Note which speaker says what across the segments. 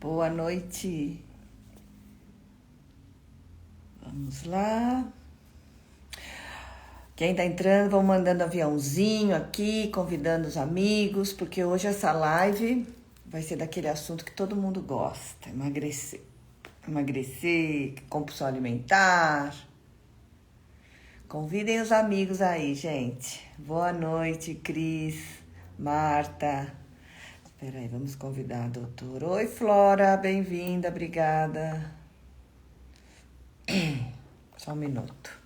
Speaker 1: Boa noite. Vamos lá. Quem tá entrando, vão mandando aviãozinho aqui, convidando os amigos, porque hoje essa live vai ser daquele assunto que todo mundo gosta, emagrecer. Emagrecer, compulsão alimentar. Convidem os amigos aí, gente. Boa noite, Cris, Marta. Espera aí, vamos convidar a doutora. Oi, Flora, bem-vinda, obrigada. Só um minuto.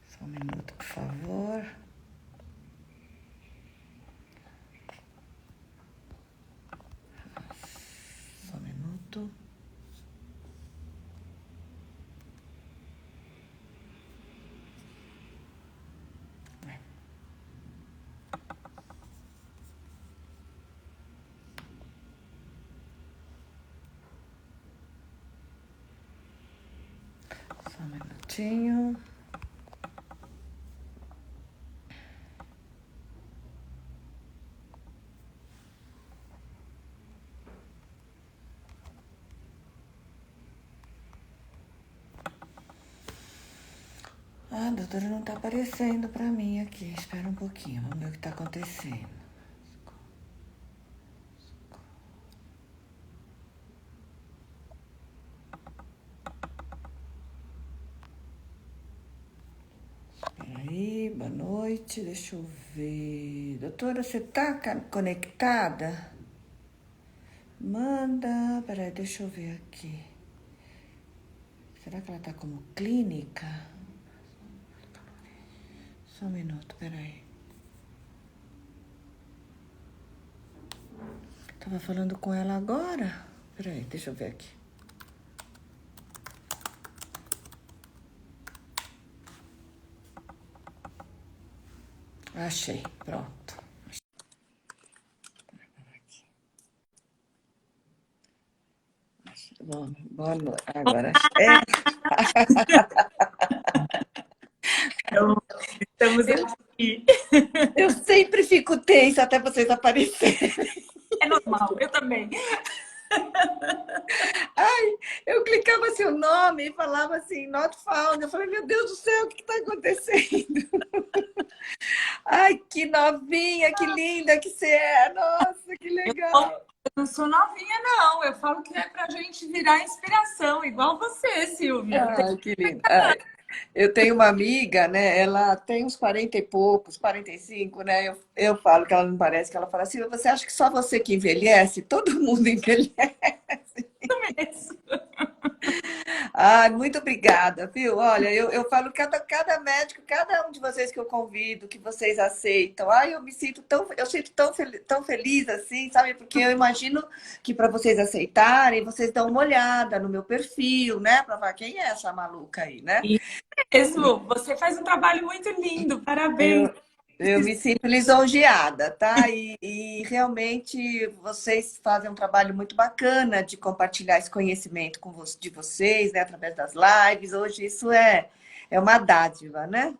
Speaker 1: Só um minuto, por favor. Só um minuto. Só um minutinho. Ah, a doutora não tá aparecendo pra mim aqui. Espera um pouquinho, vamos ver o que tá acontecendo. Espera aí, boa noite, deixa eu ver. Doutora, você tá conectada? Manda, peraí, deixa eu ver aqui. Será que ela tá como clínica? Só um minuto, peraí. Tava falando com ela agora. Peraí, deixa eu ver aqui. Achei, pronto. Bom, boa noite. Agora achei.
Speaker 2: Então, estamos aqui.
Speaker 1: Eu sempre fico tensa até vocês aparecerem.
Speaker 2: É normal, eu também.
Speaker 1: Ai, eu clicava seu nome e falava assim, not found. Eu falei, meu Deus do céu, o que está acontecendo? Ai, que novinha, que linda que você é. Nossa, que legal.
Speaker 2: Eu não sou novinha, não. Eu falo que é pra gente virar inspiração, igual você, Silvia.
Speaker 1: Ai, que linda. Ai, eu tenho uma amiga, né? Ela tem uns 40 e poucos, 45, né? Eu falo que ela não parece, que ela fala assim, você acha que só você que envelhece? Todo mundo envelhece.
Speaker 2: Mesmo.
Speaker 1: Ai, muito obrigada, viu? Olha, eu falo cada médico, cada um de vocês que eu convido, que vocês aceitam. Ai, eu me sinto tão feliz assim, sabe? Porque eu imagino que para vocês aceitarem, vocês dão uma olhada no meu perfil, né? Para ver quem é essa maluca aí, né?
Speaker 2: Isso mesmo. Você faz um trabalho muito lindo. Parabéns.
Speaker 1: Eu, eu me sinto lisonjeada, tá? E realmente vocês fazem um trabalho muito bacana de compartilhar esse conhecimento de vocês, né? Através das lives. Hoje isso é uma dádiva, né?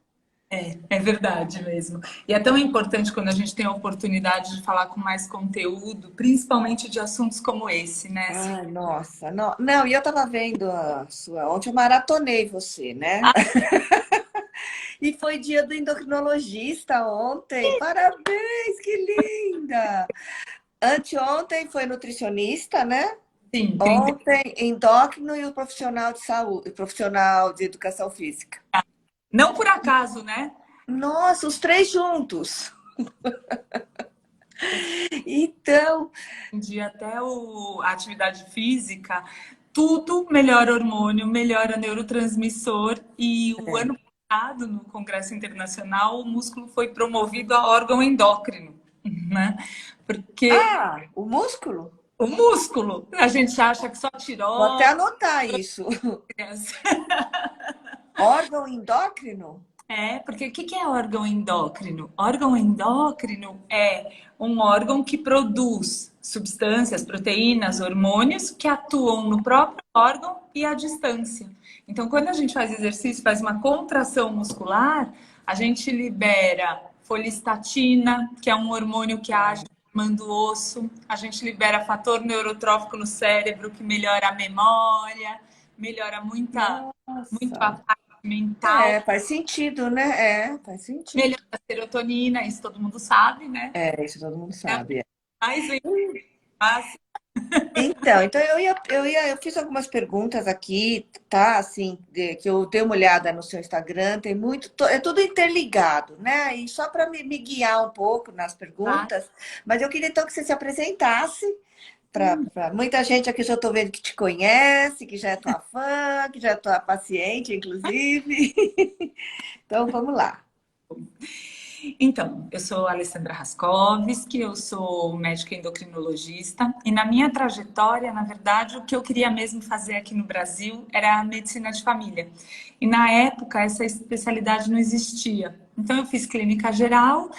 Speaker 2: É verdade mesmo. E é tão importante quando a gente tem a oportunidade de falar com mais conteúdo, principalmente de assuntos como esse, né, Silvia?
Speaker 1: Ai, nossa, não, não, e eu tava vendo a sua. Ontem eu maratonei você, né?
Speaker 2: Ah,
Speaker 1: E foi dia do endocrinologista ontem. Parabéns, que linda! Anteontem foi nutricionista, né?
Speaker 2: sim, 30.
Speaker 1: Ontem, endócrino e o profissional de saúde, profissional de educação física.
Speaker 2: Não por acaso, né?
Speaker 1: Nossa, os três juntos. Então,
Speaker 2: Dia até a atividade física, tudo melhora hormônio, melhora neurotransmissor. E o ano passado, no Congresso Internacional, o músculo foi promovido a órgão endócrino, né? Porque
Speaker 1: o músculo?
Speaker 2: o músculo, a gente acha que só
Speaker 1: Vou até
Speaker 2: tiroides.
Speaker 1: anotar isso. Órgão endócrino?
Speaker 2: É, porque o que é órgão endócrino? Órgão endócrino é um órgão que produz substâncias, proteínas, hormônios que atuam no próprio órgão e à distância. Então, quando a gente faz exercício, faz uma contração muscular, a gente libera folistatina, que é um hormônio que age formando osso. A gente libera fator neurotrófico no cérebro, que melhora a memória, melhora muito a
Speaker 1: Nossa.
Speaker 2: parte mental,
Speaker 1: É, faz sentido, né? É, faz sentido.
Speaker 2: melhora a serotonina, isso todo mundo sabe, né?
Speaker 1: É, isso todo mundo
Speaker 2: É a
Speaker 1: sabe. É.
Speaker 2: mais bem fácil.
Speaker 1: Então eu fiz algumas perguntas aqui, tá? Assim, que eu dei uma olhada no seu Instagram, tem muito, é tudo interligado, né? E só para me guiar um pouco nas
Speaker 2: Tá?
Speaker 1: perguntas, mas eu queria então que você se apresentasse para muita gente aqui, já estou vendo que te conhece, que já é tua fã, que já é tua paciente, inclusive. Então vamos lá.
Speaker 2: Então, eu sou a Alessandra Raskovski, eu sou médica endocrinologista e na minha trajetória, na verdade, o que eu queria mesmo fazer aqui no Brasil era a medicina de família. E na época essa especialidade não existia. Então eu fiz clínica geral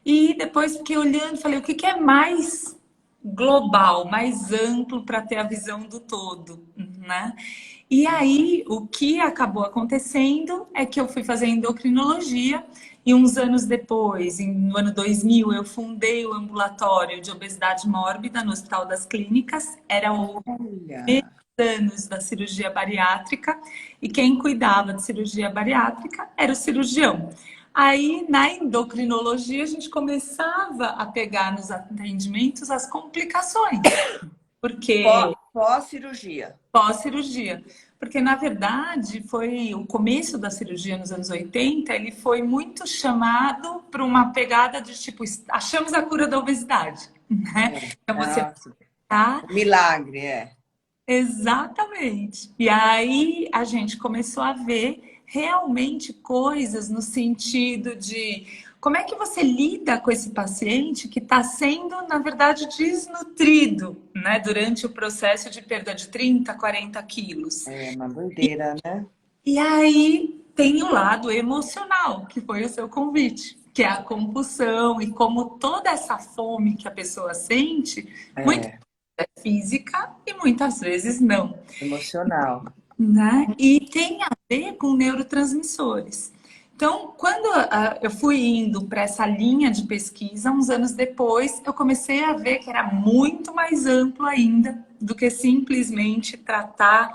Speaker 2: e depois fiquei olhando e falei, o que que é mais global, mais amplo para ter a visão do todo, né? E aí, o que acabou acontecendo é que eu fui fazer endocrinologia e uns anos depois, no ano 2000, eu fundei o ambulatório de obesidade mórbida no Hospital das Clínicas. Era o
Speaker 1: Olha,
Speaker 2: anos da cirurgia bariátrica e quem cuidava de cirurgia bariátrica era o cirurgião. Aí, na endocrinologia, a gente começava a pegar nos atendimentos as complicações, porque
Speaker 1: pós-cirurgia.
Speaker 2: pós-cirurgia. Porque, na verdade, foi o começo da cirurgia nos anos 80, ele foi muito chamado para uma pegada de tipo, achamos a cura da obesidade, né?
Speaker 1: É.
Speaker 2: Então, você
Speaker 1: Ah,
Speaker 2: tá
Speaker 1: milagre, é.
Speaker 2: exatamente. E aí a gente começou a ver realmente coisas no sentido de como é que você lida com esse paciente que está sendo, na verdade, desnutrido, né, durante o processo de perda de 30, 40 quilos.
Speaker 1: É uma doideira, né?
Speaker 2: E aí tem o lado emocional, que foi o seu convite, que é a compulsão e como toda essa fome que a pessoa sente, muitas
Speaker 1: É,
Speaker 2: vezes é física e muitas vezes não,
Speaker 1: emocional.
Speaker 2: né? E tem a ver com neurotransmissores. Então, quando eu fui indo para essa linha de pesquisa, uns anos depois, eu comecei a ver que era muito mais amplo ainda do que simplesmente tratar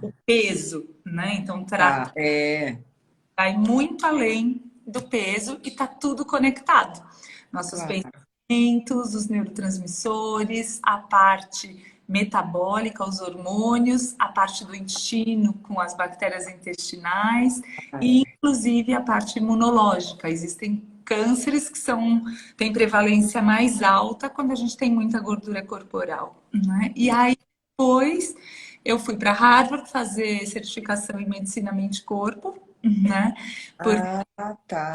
Speaker 2: o peso, né? Então,
Speaker 1: Ah,
Speaker 2: trata,
Speaker 1: é,
Speaker 2: vai muito além do peso e está tudo conectado. Nossos
Speaker 1: claro.
Speaker 2: pensamentos, os neurotransmissores, a parte metabólica, os hormônios, a parte do intestino com as bactérias intestinais e
Speaker 1: É.
Speaker 2: inclusive a parte imunológica. Existem cânceres que têm prevalência mais alta quando a gente tem muita gordura corporal, né? E aí depois eu fui para Harvard fazer certificação em medicina mente-corpo, né? Porque
Speaker 1: Ah, tá.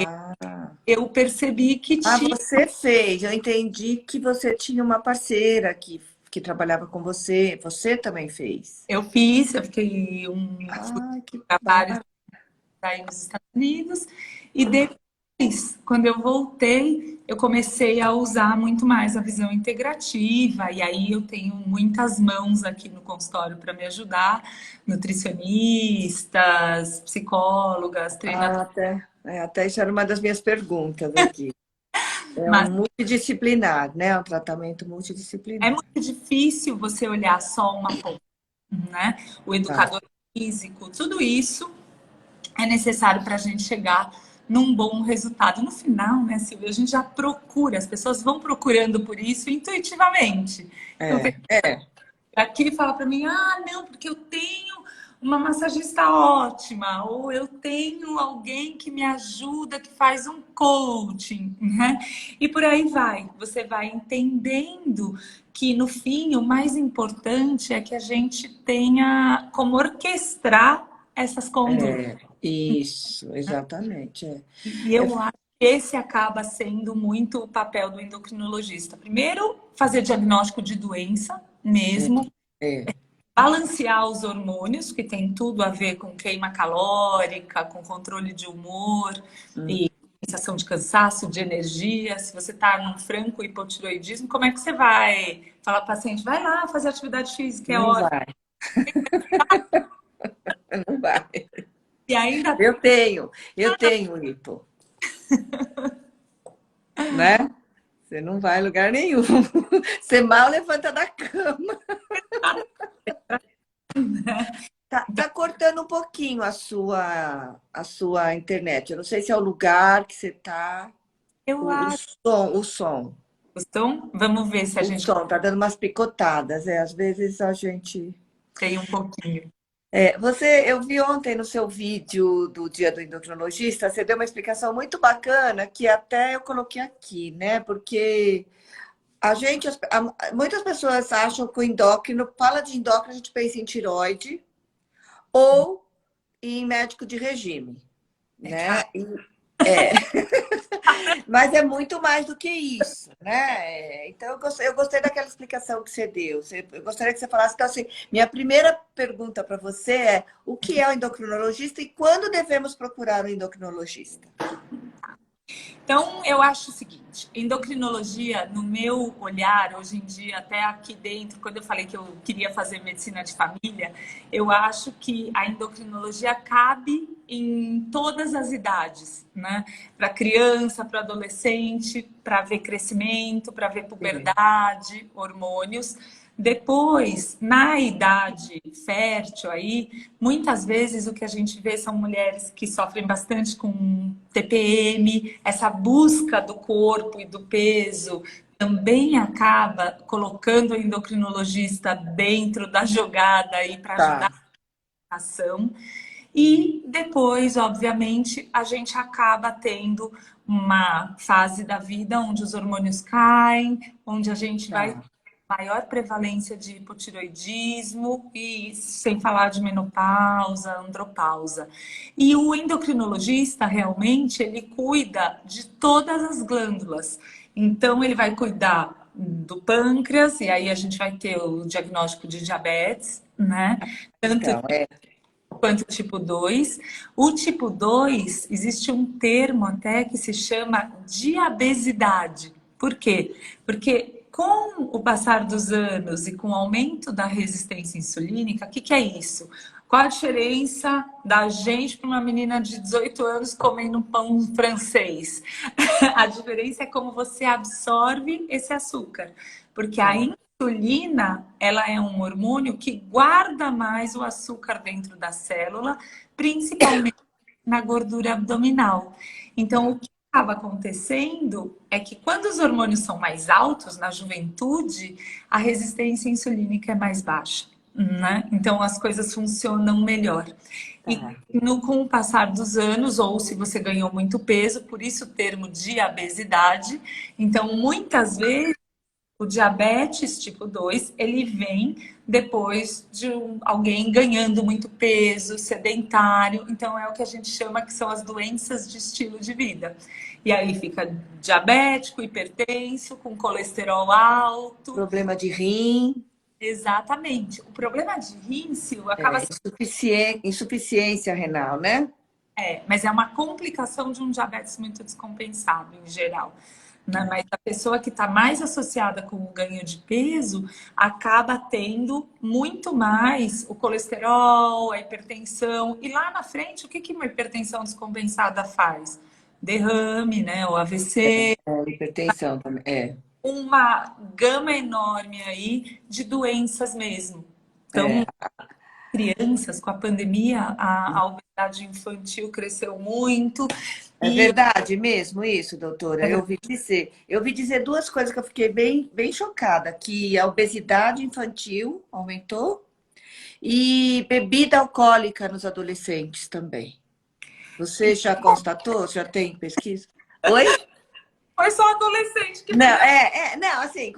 Speaker 2: eu percebi que
Speaker 1: Ah,
Speaker 2: tinha.
Speaker 1: você fez. Eu entendi que você tinha uma parceira que trabalhava com você. Você também fez.
Speaker 2: Eu fiquei fui
Speaker 1: Ah, que
Speaker 2: para vários
Speaker 1: bacana.
Speaker 2: aí nos Estados Unidos e depois, quando eu voltei, eu comecei a usar muito mais a visão integrativa e aí eu tenho muitas mãos aqui no consultório para me ajudar, nutricionistas, psicólogas,
Speaker 1: Ah,
Speaker 2: treinadoras.
Speaker 1: até isso era uma das minhas perguntas aqui. É um multidisciplinar, né? Um tratamento
Speaker 2: É
Speaker 1: multidisciplinar.
Speaker 2: muito difícil você olhar só uma ponta, né? O
Speaker 1: Tá.
Speaker 2: educador físico, tudo isso é necessário para a gente chegar num bom resultado. No final, né, Silvia, a gente já procura, as pessoas vão procurando por isso intuitivamente. Então, tem
Speaker 1: É.
Speaker 2: aqui e fala para mim, ah, não, porque eu tenho uma massagista ótima, ou eu tenho alguém que me ajuda, que faz um coaching, né? E por aí vai. Você vai entendendo que no fim o mais importante é que a gente tenha como orquestrar essas condutas.
Speaker 1: Isso, exatamente.
Speaker 2: E eu acho que esse acaba sendo muito o papel do endocrinologista. Primeiro, fazer diagnóstico de doença mesmo,
Speaker 1: É.
Speaker 2: balancear os hormônios, que tem tudo a ver com queima calórica, com controle de humor
Speaker 1: Hum,
Speaker 2: e sensação de cansaço, de energia. Se você está num franco hipotiroidismo, como é que você vai falar para o paciente, vai lá fazer atividade física, é
Speaker 1: não
Speaker 2: ótimo.
Speaker 1: vai, não vai.
Speaker 2: E ainda
Speaker 1: Eu tenho hipo. né? Você não vai a lugar nenhum. Você mal levanta da cama. Tá cortando um pouquinho a sua internet. Eu não sei se é o lugar que você tá.
Speaker 2: Eu
Speaker 1: O
Speaker 2: acho.
Speaker 1: som, o som.
Speaker 2: Então, vamos ver se a
Speaker 1: O
Speaker 2: gente
Speaker 1: som, tá dando umas picotadas. Às vezes a gente.
Speaker 2: tem um pouquinho.
Speaker 1: Eu vi ontem no seu vídeo do Dia do Endocrinologista, você deu uma explicação muito bacana que até eu coloquei aqui, né? Porque muitas pessoas acham que o endócrino, fala de endócrino, a gente pensa em tiroide ou em médico de regime,
Speaker 2: É claro.
Speaker 1: né? É, mas é muito mais do que isso, né? Então, eu gostei daquela explicação que você deu. Eu gostaria que você falasse. Então, assim, minha primeira pergunta para você é: o que é o endocrinologista e quando devemos procurar um endocrinologista?
Speaker 2: Então, eu acho o seguinte, endocrinologia, no meu olhar, hoje em dia, até aqui dentro, quando eu falei que eu queria fazer medicina de família, eu acho que a endocrinologia cabe em todas as idades, né? Para criança, para adolescente, para ver crescimento, para ver
Speaker 1: Sim.
Speaker 2: puberdade, hormônios. Depois, na idade fértil aí, muitas vezes o que a gente vê são mulheres que sofrem bastante com TPM, essa busca do corpo e do peso também acaba colocando o endocrinologista dentro da jogada aí para ajudar
Speaker 1: Tá.
Speaker 2: a ação. E depois, obviamente, a gente acaba tendo uma fase da vida onde os hormônios caem, onde a gente vai
Speaker 1: Tá.
Speaker 2: maior prevalência de hipotiroidismo e sem falar de menopausa, andropausa. E o endocrinologista realmente ele cuida de todas as glândulas. Então ele vai cuidar do pâncreas e aí a gente vai ter o diagnóstico de diabetes, né? Tanto
Speaker 1: Então, é.
Speaker 2: quanto tipo 2. O tipo 2 existe um termo até que se chama diabesidade. Por quê? Porque com o passar dos anos e com o aumento da resistência insulínica, o que, que é isso? Qual a diferença da gente para uma menina de 18 anos comendo um pão francês? A diferença é como você absorve esse açúcar. Porque a
Speaker 1: Tá.
Speaker 2: insulina, ela é um hormônio que guarda mais o açúcar dentro da célula, principalmente na gordura abdominal. Então, o que acaba acontecendo é que quando os hormônios são mais altos na juventude, a resistência insulínica é mais baixa, né? Então, as coisas funcionam melhor. E
Speaker 1: Tá.
Speaker 2: com o passar dos anos, ou se você ganhou muito peso, por isso o termo diabesidade, então muitas vezes o diabetes tipo 2 ele vem depois de alguém ganhando muito peso, sedentário. Então, é o que a gente chama que são as doenças de estilo de vida. E aí fica diabético, hipertenso, com colesterol alto.
Speaker 1: Problema de rim,
Speaker 2: Exatamente. O problema de rim, Sil, acaba sendo...
Speaker 1: insuficiência renal, né?
Speaker 2: Mas é uma complicação de um diabetes muito descompensado, em geral. Né? Mas a pessoa que está mais associada com o ganho de peso acaba tendo muito mais o colesterol, a hipertensão. E lá na frente, o que que uma hipertensão descompensada faz? Derrame, né? O AVC,
Speaker 1: Hipertensão também.
Speaker 2: uma gama enorme aí de doenças mesmo. Então,
Speaker 1: É.
Speaker 2: crianças, com a pandemia, a obesidade infantil cresceu muito.
Speaker 1: É
Speaker 2: E
Speaker 1: verdade mesmo isso, doutora. Eu ouvi dizer duas coisas que eu fiquei bem, bem chocada, que a obesidade infantil aumentou e bebida alcoólica nos adolescentes também. Você já constatou? Já tem pesquisa? Oi?
Speaker 2: foi só adolescente que
Speaker 1: Não,
Speaker 2: bebeu.
Speaker 1: não, assim,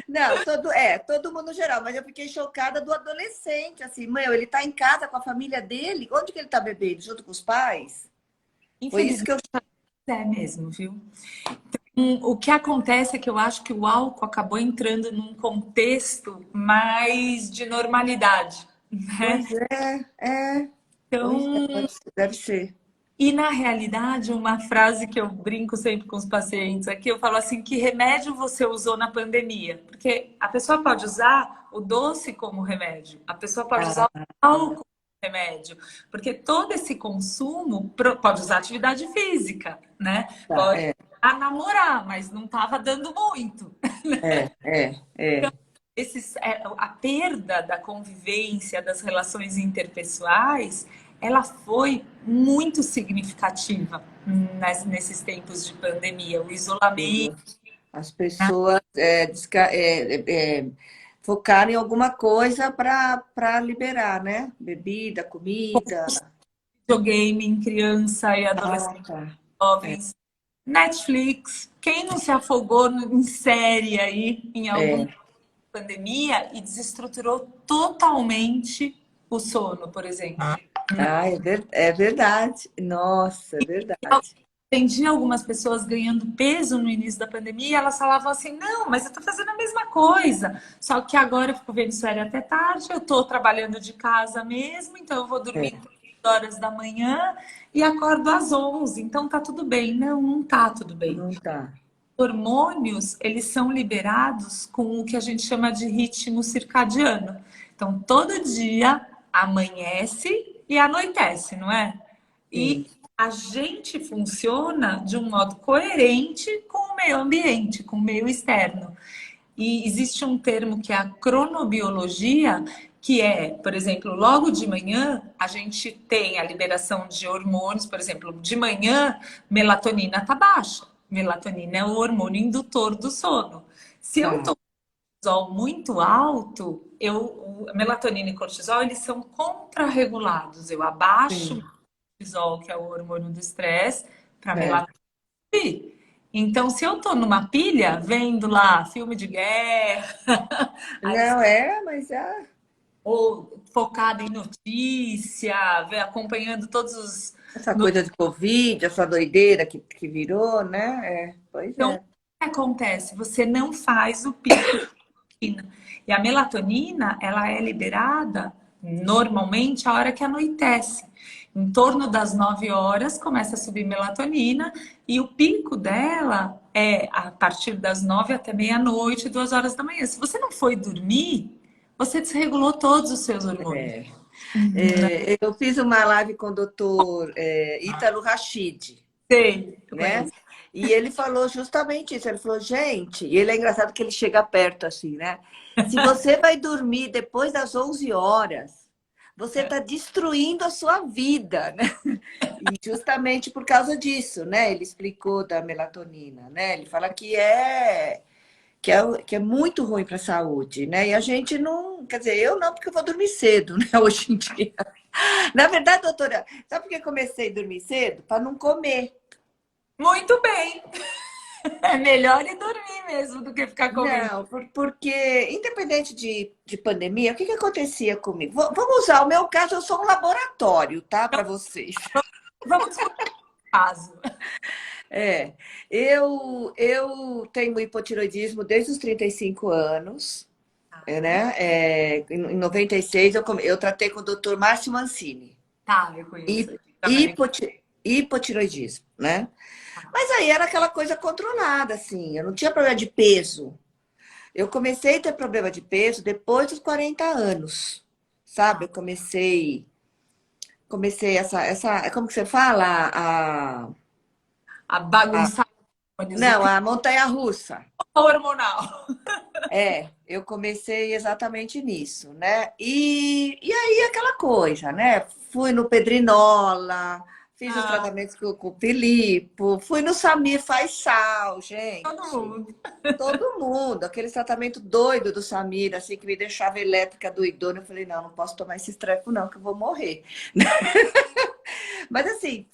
Speaker 1: não, todo mundo no geral, mas eu fiquei chocada do adolescente, assim, meu, ele tá em casa com a família dele, onde que ele tá bebendo? Junto com os pais? Foi isso que
Speaker 2: Infelizmente
Speaker 1: eu...
Speaker 2: é mesmo, viu? O que acontece é que eu acho que o álcool acabou entrando num contexto mais de normalidade, né?
Speaker 1: Pois pois é,
Speaker 2: Então,
Speaker 1: deve ser.
Speaker 2: e na realidade, uma frase que eu brinco sempre com os pacientes aqui, eu falo assim, que remédio você usou na pandemia? Porque a pessoa pode usar o doce como remédio, a pessoa pode usar o
Speaker 1: Ah,
Speaker 2: álcool remédio, porque todo esse consumo pode usar atividade física, né?
Speaker 1: Tá,
Speaker 2: Pode a namorar, mas não estava dando muito.
Speaker 1: é.
Speaker 2: A perda da convivência, das relações interpessoais, ela foi muito significativa nesses tempos de pandemia. O isolamento,
Speaker 1: As
Speaker 2: né?
Speaker 1: pessoas focaram em alguma coisa para liberar, né? Bebida, comida.
Speaker 2: Videogame em criança e
Speaker 1: Ah,
Speaker 2: adolescentes
Speaker 1: tá.
Speaker 2: jovens, Netflix. Quem não se afogou em série aí em alguma
Speaker 1: É.
Speaker 2: pandemia e desestruturou totalmente o sono, por exemplo?
Speaker 1: Ah, é verdade. Nossa, é verdade.
Speaker 2: Atendi algumas pessoas ganhando peso no início da pandemia e elas falavam assim, não, mas eu estou fazendo a mesma coisa, só que agora eu fico vendo série até tarde, eu estou trabalhando de casa mesmo, então eu vou dormir
Speaker 1: É,
Speaker 2: 3 horas da manhã e acordo às 11, então tá tudo bem. Não, não tá tudo bem.
Speaker 1: não tá.
Speaker 2: Hormônios, eles são liberados com o que a gente chama de ritmo circadiano. Então, todo dia amanhece e anoitece, não é?
Speaker 1: Sim.
Speaker 2: E a gente funciona de um modo coerente com o meio ambiente, com o meio externo. E existe um termo que é a cronobiologia, que é, por exemplo, logo de manhã a gente tem a liberação de hormônios, por exemplo, de manhã melatonina está baixa. Melatonina é o hormônio indutor do sono. Se eu
Speaker 1: Tá.
Speaker 2: estou com cortisol muito alto, melatonina e cortisol eles são contrarregulados. Eu abaixo o
Speaker 1: Sim.
Speaker 2: cortisol, que é o hormônio do estresse, para
Speaker 1: Certo.
Speaker 2: melatonina. Então, se eu tô numa pilha, vendo lá filme de guerra, aí,
Speaker 1: Não é, mas é
Speaker 2: ou focada em notícia, acompanhando todos os.
Speaker 1: essa coisa de Covid, essa doideira que virou, né? É, pois
Speaker 2: Então, o
Speaker 1: é.
Speaker 2: que acontece? Você não faz o pico de melatonina. E a melatonina, ela é liberada normalmente a hora que anoitece. Em torno das 9 horas começa a subir melatonina e o pico dela é a partir das 9 até meia-noite, 2 horas da manhã. Se você não foi dormir, você desregulou todos os seus hormônios.
Speaker 1: É. É, eu fiz uma live com o doutor Ítalo Rachid,
Speaker 2: Sei, eu
Speaker 1: né?
Speaker 2: conheço.
Speaker 1: E ele falou justamente isso. Ele falou, gente, e ele é engraçado que ele chega perto assim, né? Se você vai dormir depois das 11 horas, você está destruindo a sua vida, né? E justamente por causa disso, né? Ele explicou da melatonina, né? Ele fala que é muito ruim para a saúde, né? E a gente não, quer dizer, eu não, porque eu vou dormir cedo, né? Hoje em dia. Na verdade, doutora, sabe por que eu comecei a dormir cedo? Para não comer.
Speaker 2: Muito bem. É melhor ir dormir mesmo do que ficar comendo.
Speaker 1: Não, porque independente de pandemia, o que acontecia comigo? Vamos usar o meu caso, eu sou um laboratório, tá? Para vocês.
Speaker 2: Vamos discutir o caso.
Speaker 1: É, eu tenho hipotiroidismo desde os 35 anos, né? Em 96 eu tratei com o doutor Márcio Mancini.
Speaker 2: Tá, eu conheço.
Speaker 1: Hi-
Speaker 2: Também.
Speaker 1: Hipotiroidismo, né? Mas aí era aquela coisa controlada, assim, eu não tinha problema de peso. Eu comecei a ter problema de peso depois dos 40 anos, sabe? Eu comecei como que você fala?
Speaker 2: A bagunçar hormônios, o
Speaker 1: Não,
Speaker 2: pico
Speaker 1: a montanha-russa.
Speaker 2: hormonal.
Speaker 1: Eu comecei exatamente nisso, né? E aí aquela coisa, né? Fui no Pedrinola, fiz os
Speaker 2: Ah,
Speaker 1: tratamentos com o Filipe, fui no Samir Faisal,
Speaker 2: todo
Speaker 1: gente.
Speaker 2: mundo.
Speaker 1: Todo mundo, aquele tratamento doido do Samir, assim, que me deixava elétrica doidona. Eu falei, não, não posso tomar esse treco, não, que eu vou morrer. Mas assim,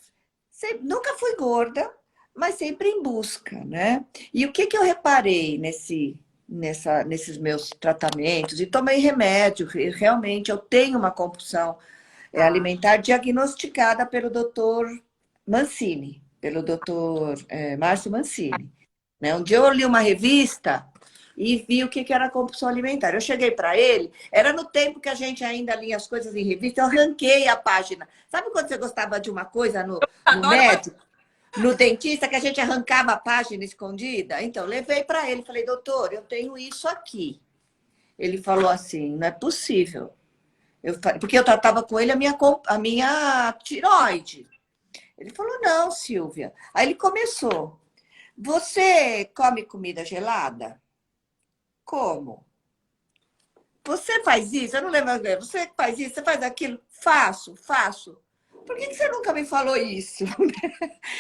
Speaker 1: nunca fui gorda, mas sempre em busca, né? E o que eu reparei nesses meus tratamentos? E tomei remédio, realmente eu tenho uma compulsão
Speaker 2: Ah,
Speaker 1: alimentar diagnosticada pelo doutor Mancini, pelo doutor Márcio Mancini. Né? Um dia eu li uma revista e vi o que era a compulsão alimentar. Eu cheguei para ele, era no tempo que a gente ainda lia as coisas em revista, eu arranquei a página. Sabe quando você gostava de uma coisa no
Speaker 2: adoro uma.
Speaker 1: médico, no dentista, que a gente arrancava a página escondida? Então, levei para ele, falei, doutor, eu tenho isso aqui. Ele falou assim, não é possível. Porque eu tratava com ele a minha tireoide. Ele falou, não, Silvia. Aí ele começou. Você come comida gelada? Como? Você faz isso? Eu não lembro. Você faz isso? Você faz aquilo? Faço, faço. Por que você nunca me falou isso?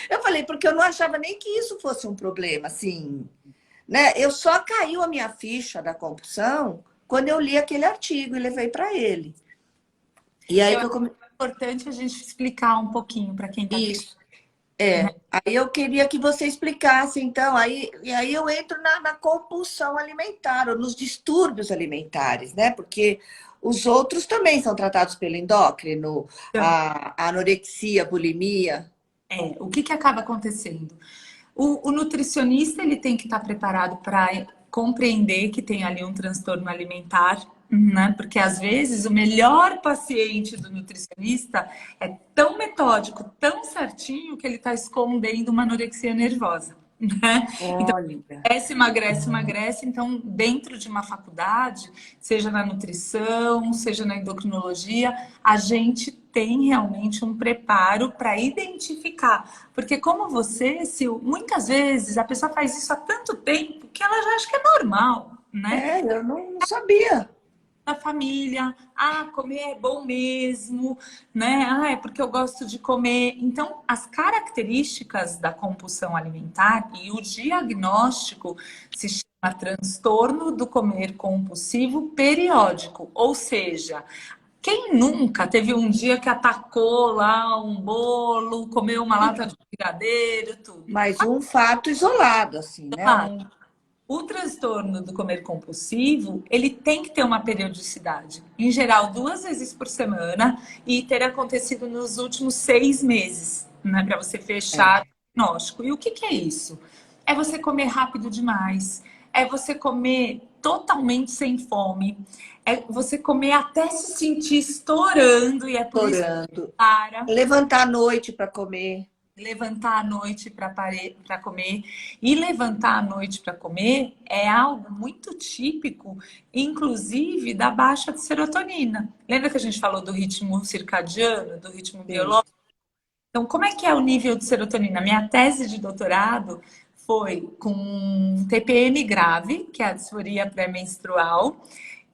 Speaker 1: Eu falei, porque eu não achava nem que isso fosse um problema, assim, né? Eu só caiu a minha ficha da compulsão quando eu li aquele artigo e levei para ele. E aí
Speaker 2: Eu
Speaker 1: que
Speaker 2: acho
Speaker 1: eu comecei.
Speaker 2: importante a gente explicar um pouquinho para quem está aqui.
Speaker 1: Isso. Aí eu queria que você explicasse, então, e aí eu entro na compulsão alimentar, ou nos distúrbios alimentares, né? Porque os outros também são tratados pelo endócrino, a anorexia, a bulimia.
Speaker 2: O que acaba acontecendo? O nutricionista ele tem que estar preparado para compreender que tem ali um transtorno alimentar, né? Porque às vezes o melhor paciente do nutricionista é tão metódico, tão certinho, que ele está escondendo uma anorexia nervosa, né? Então,
Speaker 1: Olha.
Speaker 2: emagrece, emagrece. Então, dentro de uma faculdade, seja na nutrição, seja na endocrinologia, a gente tem realmente um preparo para identificar. Porque como você, Sil, muitas vezes a pessoa faz isso há tanto tempo que ela já acha que é normal, né?
Speaker 1: Eu não sabia.
Speaker 2: Da família, comer é bom mesmo, né? É porque eu gosto de comer. Então, as características da compulsão alimentar e o diagnóstico se chama transtorno do comer compulsivo periódico, ou seja, quem nunca teve um dia que atacou lá um bolo, comeu uma lata de brigadeiro, tudo?
Speaker 1: Mas um fato isolado, assim, né?
Speaker 2: O transtorno do comer compulsivo, ele tem que ter uma periodicidade. Em geral, 2 vezes por semana e ter acontecido nos últimos 6 meses, né? Para você fechar o diagnóstico. E o que é isso? É você comer rápido demais. É você comer totalmente sem fome. É você comer até se sentir estourando. E é por isso que para
Speaker 1: levantar à noite para comer.
Speaker 2: Levantar à noite para comer. E levantar à noite para comer é algo muito típico, inclusive da baixa de serotonina. Lembra que a gente falou do ritmo circadiano, do ritmo biológico? Então, como é que é o nível de serotonina? Minha tese de doutorado foi com TPM grave, que é a disforia pré-menstrual,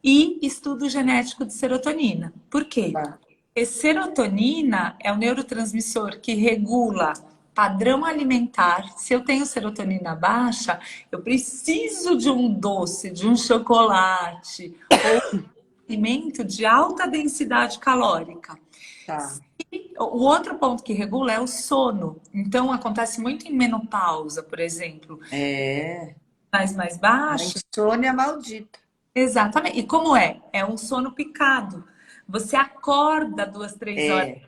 Speaker 2: e estudo genético de serotonina. Por quê? Porque serotonina é o neurotransmissor que regula padrão alimentar. Se eu tenho serotonina baixa, eu preciso de um doce, de um chocolate, ou um alimento de alta densidade calórica. E o outro ponto que regula é o sono. Então, acontece muito em menopausa, por exemplo. Mais baixo.
Speaker 1: A insônia maldita.
Speaker 2: Exatamente. E como é? É um sono picado. Você acorda 2, 3 horas.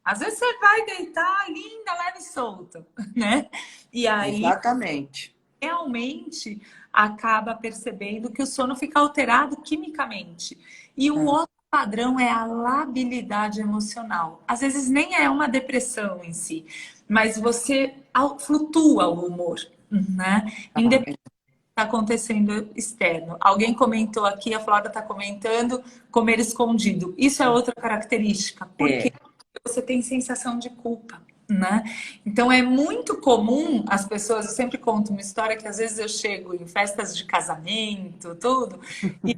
Speaker 2: Às vezes você vai deitar linda, leve e solta, né? E aí,
Speaker 1: exatamente,
Speaker 2: realmente acaba percebendo que o sono fica alterado quimicamente. E o outro padrão é a labilidade emocional. Às vezes nem é uma depressão em si, mas você flutua o humor, né? Independente está acontecendo externo. Alguém comentou aqui, a Flora está comentando, comer escondido. Isso é outra característica, porque você tem sensação de culpa, né? Então é muito comum as pessoas, eu sempre conto uma história que às vezes eu chego em festas de casamento, tudo, e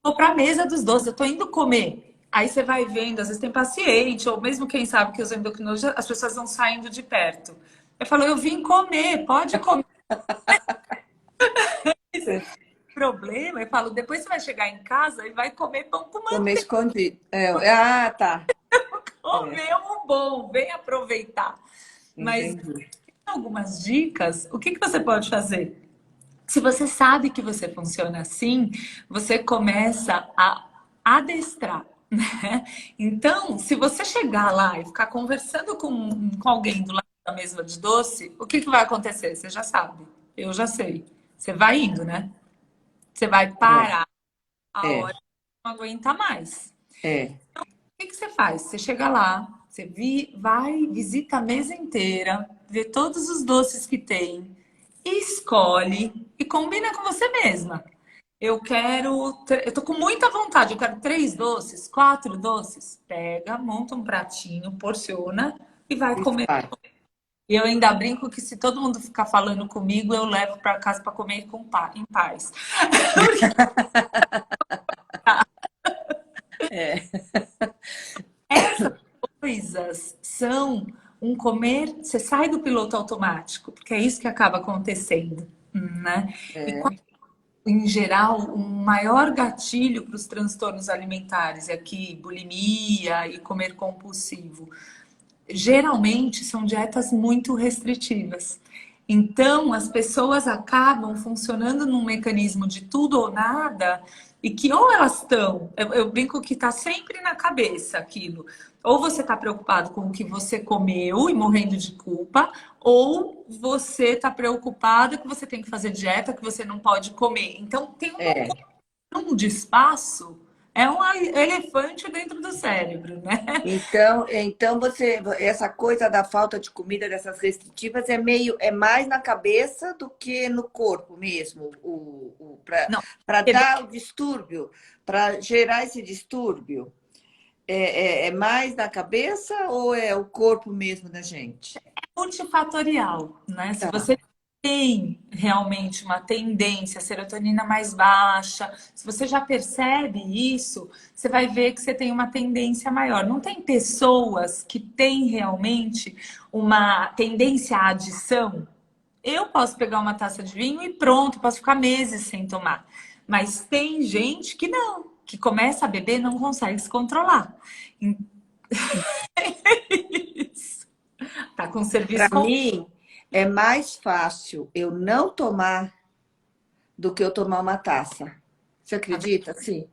Speaker 2: vou para a mesa dos doces, eu estou indo comer. Aí você vai vendo, às vezes tem paciente, ou mesmo quem sabe que os endocrinologistas, as pessoas vão saindo de perto. Eu falo, eu vim comer, pode comer. Problema, eu falo, depois você vai chegar em casa e vai comer pão com manteiga.
Speaker 1: Comer escondido. Tá.
Speaker 2: Comer um bom, vem aproveitar. Mas tem algumas dicas, o que você pode fazer? Se você sabe que você funciona assim, você começa a adestrar, né? Então, se você chegar lá e ficar conversando com alguém do lado da mesa de doce, o que vai acontecer? Você já sabe, eu já sei. Você vai indo, né? Você vai parar a hora que não aguenta mais. Então, o que você faz? Você chega lá, você vai, visita a mesa inteira, vê todos os doces que tem, e escolhe e combina com você mesma. eu tô com muita vontade, eu quero 3 doces, 4 doces. Pega, monta um pratinho, porciona e vai
Speaker 1: E
Speaker 2: comer.
Speaker 1: faz.
Speaker 2: E eu ainda brinco que se todo mundo ficar falando comigo, eu levo para casa para comer em paz.
Speaker 1: É,
Speaker 2: Essas coisas são um comer, você sai do piloto automático, porque é isso que acaba acontecendo, né? E
Speaker 1: é,
Speaker 2: em geral, um maior gatilho para os transtornos alimentares, é aqui bulimia e comer compulsivo, geralmente são dietas muito restritivas. Então, as pessoas acabam funcionando num mecanismo de tudo ou nada, e que ou elas estão, eu brinco que está sempre na cabeça aquilo, ou você está preocupado com o que você comeu e morrendo de culpa, ou você está preocupado que você tem que fazer dieta, que você não pode comer. Então, tem uma
Speaker 1: é.
Speaker 2: ocupação de espaço, é um elefante dentro do cérebro, né?
Speaker 1: Então essa coisa da falta de comida, dessas restritivas, é mais na cabeça do que no corpo mesmo,
Speaker 2: Não,
Speaker 1: para dar o distúrbio, para gerar esse distúrbio. É mais na cabeça ou é o corpo mesmo da gente?
Speaker 2: multifatorial, né? Se
Speaker 1: Tá.
Speaker 2: você tem realmente uma tendência, a serotonina mais baixa, se você já percebe isso, você vai ver que você tem uma tendência maior. Não tem pessoas que têm realmente uma tendência à adição? Eu posso pegar uma taça de vinho e pronto, posso ficar meses sem tomar. Mas tem gente que não, que começa a beber e não consegue se controlar. Isso. Tá com o
Speaker 1: Para
Speaker 2: serviço.
Speaker 1: mim, é mais fácil eu não tomar do que eu tomar uma taça. Você acredita? Sim.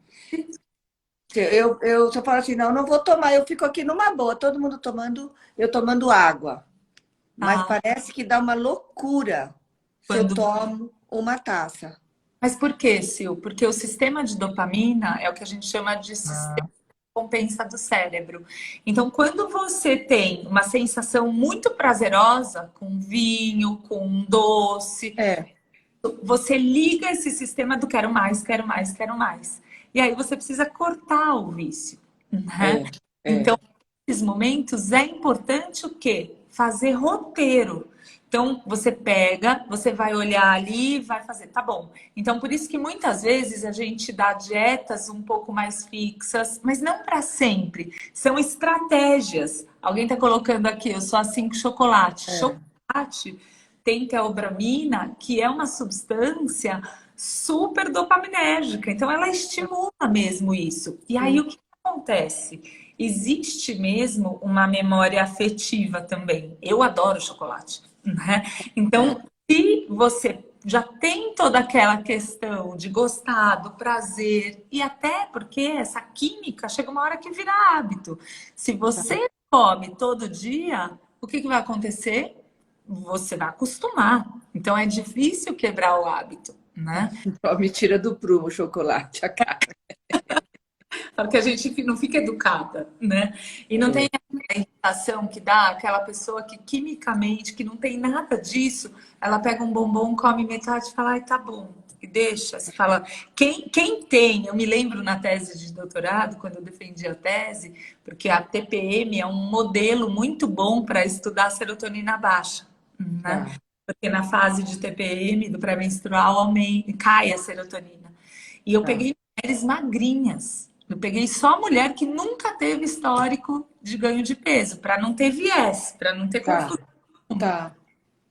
Speaker 1: Se eu falo assim, não, não vou tomar, eu fico aqui numa boa, todo mundo tomando, eu tomando água. Mas
Speaker 2: Ah,
Speaker 1: parece que dá uma loucura se eu
Speaker 2: quando
Speaker 1: tomo uma taça.
Speaker 2: Mas por quê, Sil? Porque o sistema de dopamina é o que a gente chama de sistema de recompensa do cérebro. Então, quando você tem uma sensação muito prazerosa com vinho, com um doce,
Speaker 1: É,
Speaker 2: você liga esse sistema do quero mais, quero mais, quero mais. E aí você precisa cortar o vício, né?
Speaker 1: é,
Speaker 2: Então,
Speaker 1: é.
Speaker 2: nesses momentos é importante o quê? Fazer roteiro. Então, você pega, você vai olhar ali, vai fazer, tá bom. Então, por isso que muitas vezes a gente dá dietas um pouco mais fixas, mas não para sempre. São estratégias. Alguém está colocando aqui, eu sou assim com chocolate.
Speaker 1: É.
Speaker 2: Chocolate tem teobramina, que é uma substância super dopaminérgica. Então, ela estimula mesmo isso. E aí,
Speaker 1: Sim.
Speaker 2: o que acontece? Existe mesmo uma memória afetiva também. Eu adoro chocolate, né?
Speaker 1: É.
Speaker 2: Então, se você já tem toda aquela questão de gostar, do prazer, e até porque essa química chega uma hora que vira hábito. Se você come todo dia, o que vai acontecer? Você vai acostumar. Então é difícil quebrar o hábito, né?
Speaker 1: Ó, me tira do prumo o chocolate, a cara.
Speaker 2: Porque a gente não fica educada, né? E não tem a irritação que dá aquela pessoa que quimicamente, que não tem nada disso, ela pega um bombom, come metade e fala, ai, tá bom, e deixa. Você fala, quem tem, eu me lembro na tese de doutorado, quando eu defendi a tese, porque a TPM é um modelo muito bom para estudar a serotonina baixa, né?
Speaker 1: Tá.
Speaker 2: Porque na fase de TPM, do pré-menstrual, cai a serotonina. E eu
Speaker 1: Tá.
Speaker 2: peguei mulheres magrinhas. Eu peguei só mulher que nunca teve histórico de ganho de peso, para não ter viés, para não ter
Speaker 1: Tá.
Speaker 2: confusão.
Speaker 1: Tá.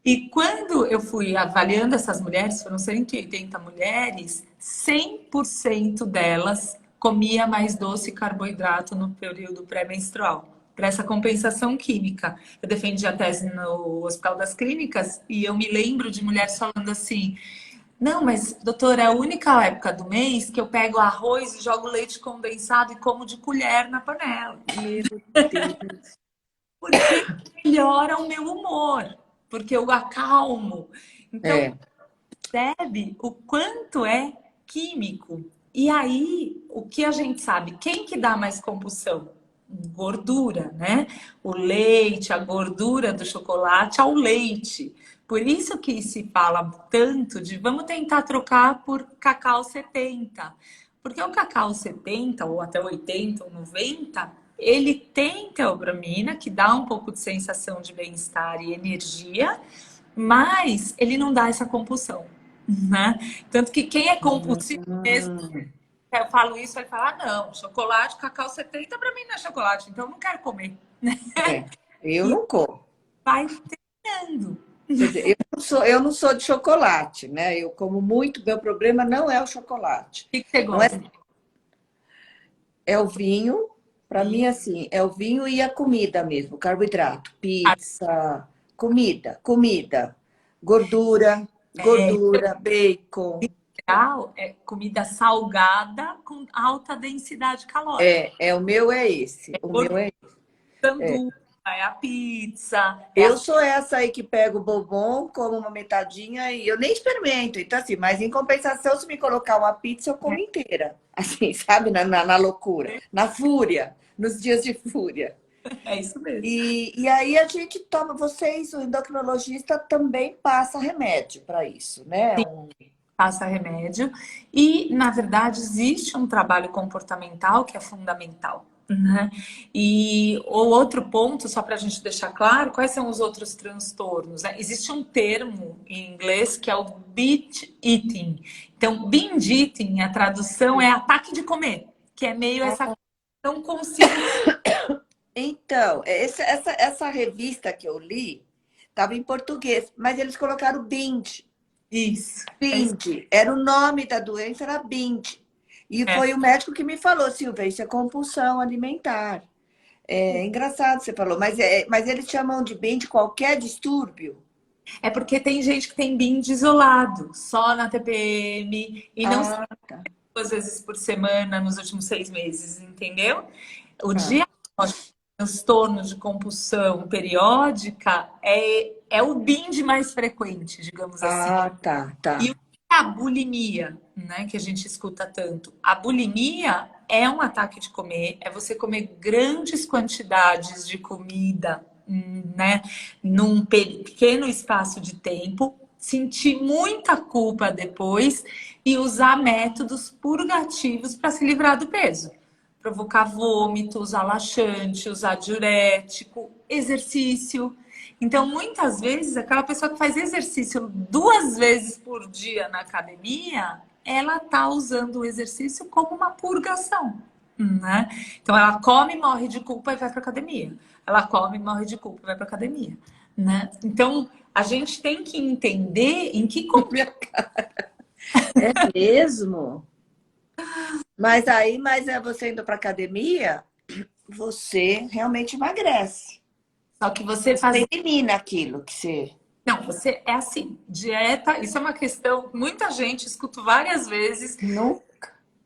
Speaker 2: E quando eu fui avaliando essas mulheres, foram 180 mulheres, 100% delas comia mais doce e carboidrato no período pré-menstrual, para essa compensação química. Eu defendi a tese no Hospital das Clínicas e eu me lembro de mulheres falando assim: não, mas, doutora, é a única época do mês que eu pego arroz e jogo leite condensado e como de colher na panela.
Speaker 1: Meu Deus.
Speaker 2: Porque melhora o meu humor, porque eu acalmo. Então,
Speaker 1: É.
Speaker 2: percebe o quanto é químico. E aí, o que a gente sabe? Quem que dá mais compulsão? Gordura, né? O leite, a gordura do chocolate ao leite. Por isso que se fala tanto de vamos tentar trocar por cacau 70. Porque o cacau 70 ou até 80 ou 90, ele tem teobromina, que dá um pouco de sensação de bem-estar e energia, mas ele não dá essa compulsão, né? Tanto que quem é compulsivo mesmo,
Speaker 1: Hum,
Speaker 2: eu falo isso, ele fala, ah, não, chocolate, cacau 70 para mim não é chocolate, então eu não quero comer.
Speaker 1: é, eu
Speaker 2: E
Speaker 1: não como.
Speaker 2: vai treinando.
Speaker 1: Quer dizer, eu não sou de chocolate, né? Eu como muito, meu problema não é o chocolate.
Speaker 2: O que você
Speaker 1: Não é,
Speaker 2: gosta?
Speaker 1: é o vinho, para
Speaker 2: E
Speaker 1: mim, assim, é o vinho e a comida mesmo, carboidrato, pizza, comida, gordura, bacon.
Speaker 2: geral, é comida salgada com alta densidade calórica.
Speaker 1: É, o meu é esse. O meu
Speaker 2: O
Speaker 1: é.
Speaker 2: sanduíche, é a pizza, é a...
Speaker 1: Eu sou essa aí que pego o bombom, como uma metadinha e eu nem experimento. Então, assim, mas em compensação, se me colocar uma pizza, eu como inteira. Assim, sabe? Na loucura, na fúria, nos dias de fúria.
Speaker 2: É isso mesmo.
Speaker 1: E aí a gente toma, vocês, o endocrinologista também passa remédio para isso, né?
Speaker 2: Passa remédio. E, na verdade, existe um trabalho comportamental que é fundamental, né? E o outro ponto, só para a gente deixar claro, quais são os outros transtornos, né? Existe um termo em inglês que é o binge eating. Então, binge eating, a tradução é ataque de comer, que é meio essa... Não consigo...
Speaker 1: Então, essa revista que eu li estava em português, mas eles colocaram binge.
Speaker 2: Isso.
Speaker 1: Binge, era o nome da doença, era binge. E
Speaker 2: É.
Speaker 1: foi o médico que me falou, Silvia, isso é compulsão alimentar. É engraçado você falou, mas eles chamam de binge qualquer distúrbio.
Speaker 2: É porque tem gente que tem binge isolado, só na TPM, e não
Speaker 1: Ah, tá,
Speaker 2: 2 vezes por semana nos últimos 6 meses, entendeu? O
Speaker 1: tá.
Speaker 2: diagnóstico de transtorno de compulsão periódica é o binge mais frequente, digamos assim.
Speaker 1: Ah, tá,
Speaker 2: E o
Speaker 1: tá.
Speaker 2: que é a bulimia, né, que a gente escuta tanto? A bulimia é um ataque de comer, é você comer grandes quantidades de comida, né, num pequeno espaço de tempo, sentir muita culpa depois e usar métodos purgativos para se livrar do peso. Provocar vômito, usar laxante, usar diurético, exercício. Então, muitas vezes, aquela pessoa que faz exercício 2 vezes por dia na academia, ela está usando o exercício como uma purgação, né? Então, ela come, morre de culpa e vai para academia. Ela come, morre de culpa e vai para academia, né? Então, a gente tem que entender em que
Speaker 1: É mesmo? Mas é você indo para academia, você realmente emagrece.
Speaker 2: só que você
Speaker 1: Você
Speaker 2: faz.
Speaker 1: elimina aquilo que você.
Speaker 2: Não, você é assim, dieta, isso é uma questão, muita gente escuto várias vezes.
Speaker 1: Não.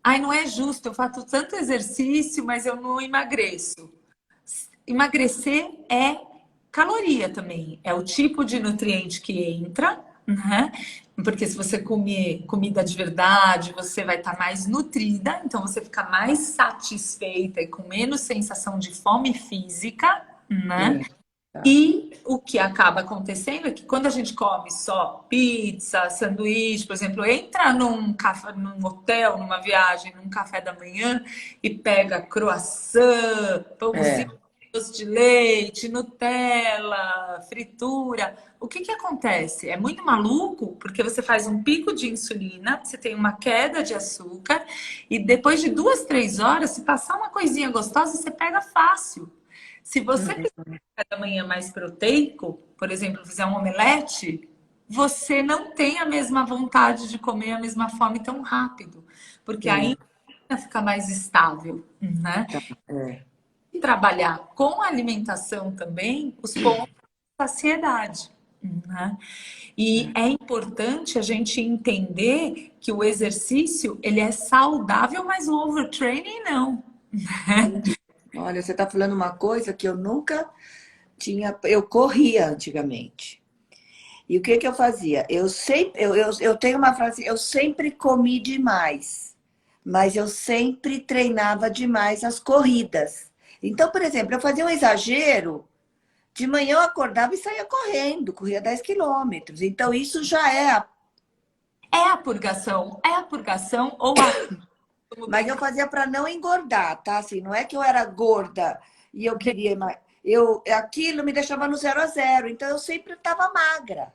Speaker 2: Ai, não é justo, eu faço tanto exercício, mas eu não emagreço. Emagrecer é caloria também, é o tipo de nutriente que entra, né? Porque se você comer comida de verdade, você vai estar mais nutrida, então você fica mais satisfeita e com menos sensação de fome física, né?
Speaker 1: Sim, tá.
Speaker 2: E o que acaba acontecendo é que quando a gente come só pizza, sanduíche, por exemplo, entra num café, num hotel, numa viagem, num café da manhã e pega croissant, pãozinho
Speaker 1: É.
Speaker 2: doce de leite, Nutella, fritura. O que que acontece? É muito maluco porque você faz um pico de insulina, você tem uma queda de açúcar e depois de 2, 3 horas, se passar uma coisinha gostosa, você pega fácil. Se você fizer um café da manhã mais proteico, por exemplo, fizer um omelete, você não tem a mesma vontade de comer, a mesma fome tão rápido, porque
Speaker 1: Sim,
Speaker 2: ainda fica mais estável, né?
Speaker 1: tá. É.
Speaker 2: E trabalhar com a alimentação também os pontos de saciedade, né? E é importante a gente entender que o exercício ele é saudável, mas o overtraining não.
Speaker 1: Olha, você está falando uma coisa que eu nunca tinha. Eu corria antigamente. E o que que eu fazia? Eu tenho uma frase, eu sempre comi demais, mas eu sempre treinava demais as corridas. Então, por exemplo, eu fazia um exagero, de manhã eu acordava e saía correndo, corria 10 quilômetros. Então, isso já é.
Speaker 2: É a purgação ou a
Speaker 1: Mas eu fazia para não engordar, tá? Assim, não é que eu era gorda e eu queria mais. Aquilo me deixava no 0 a 0, então eu sempre estava magra.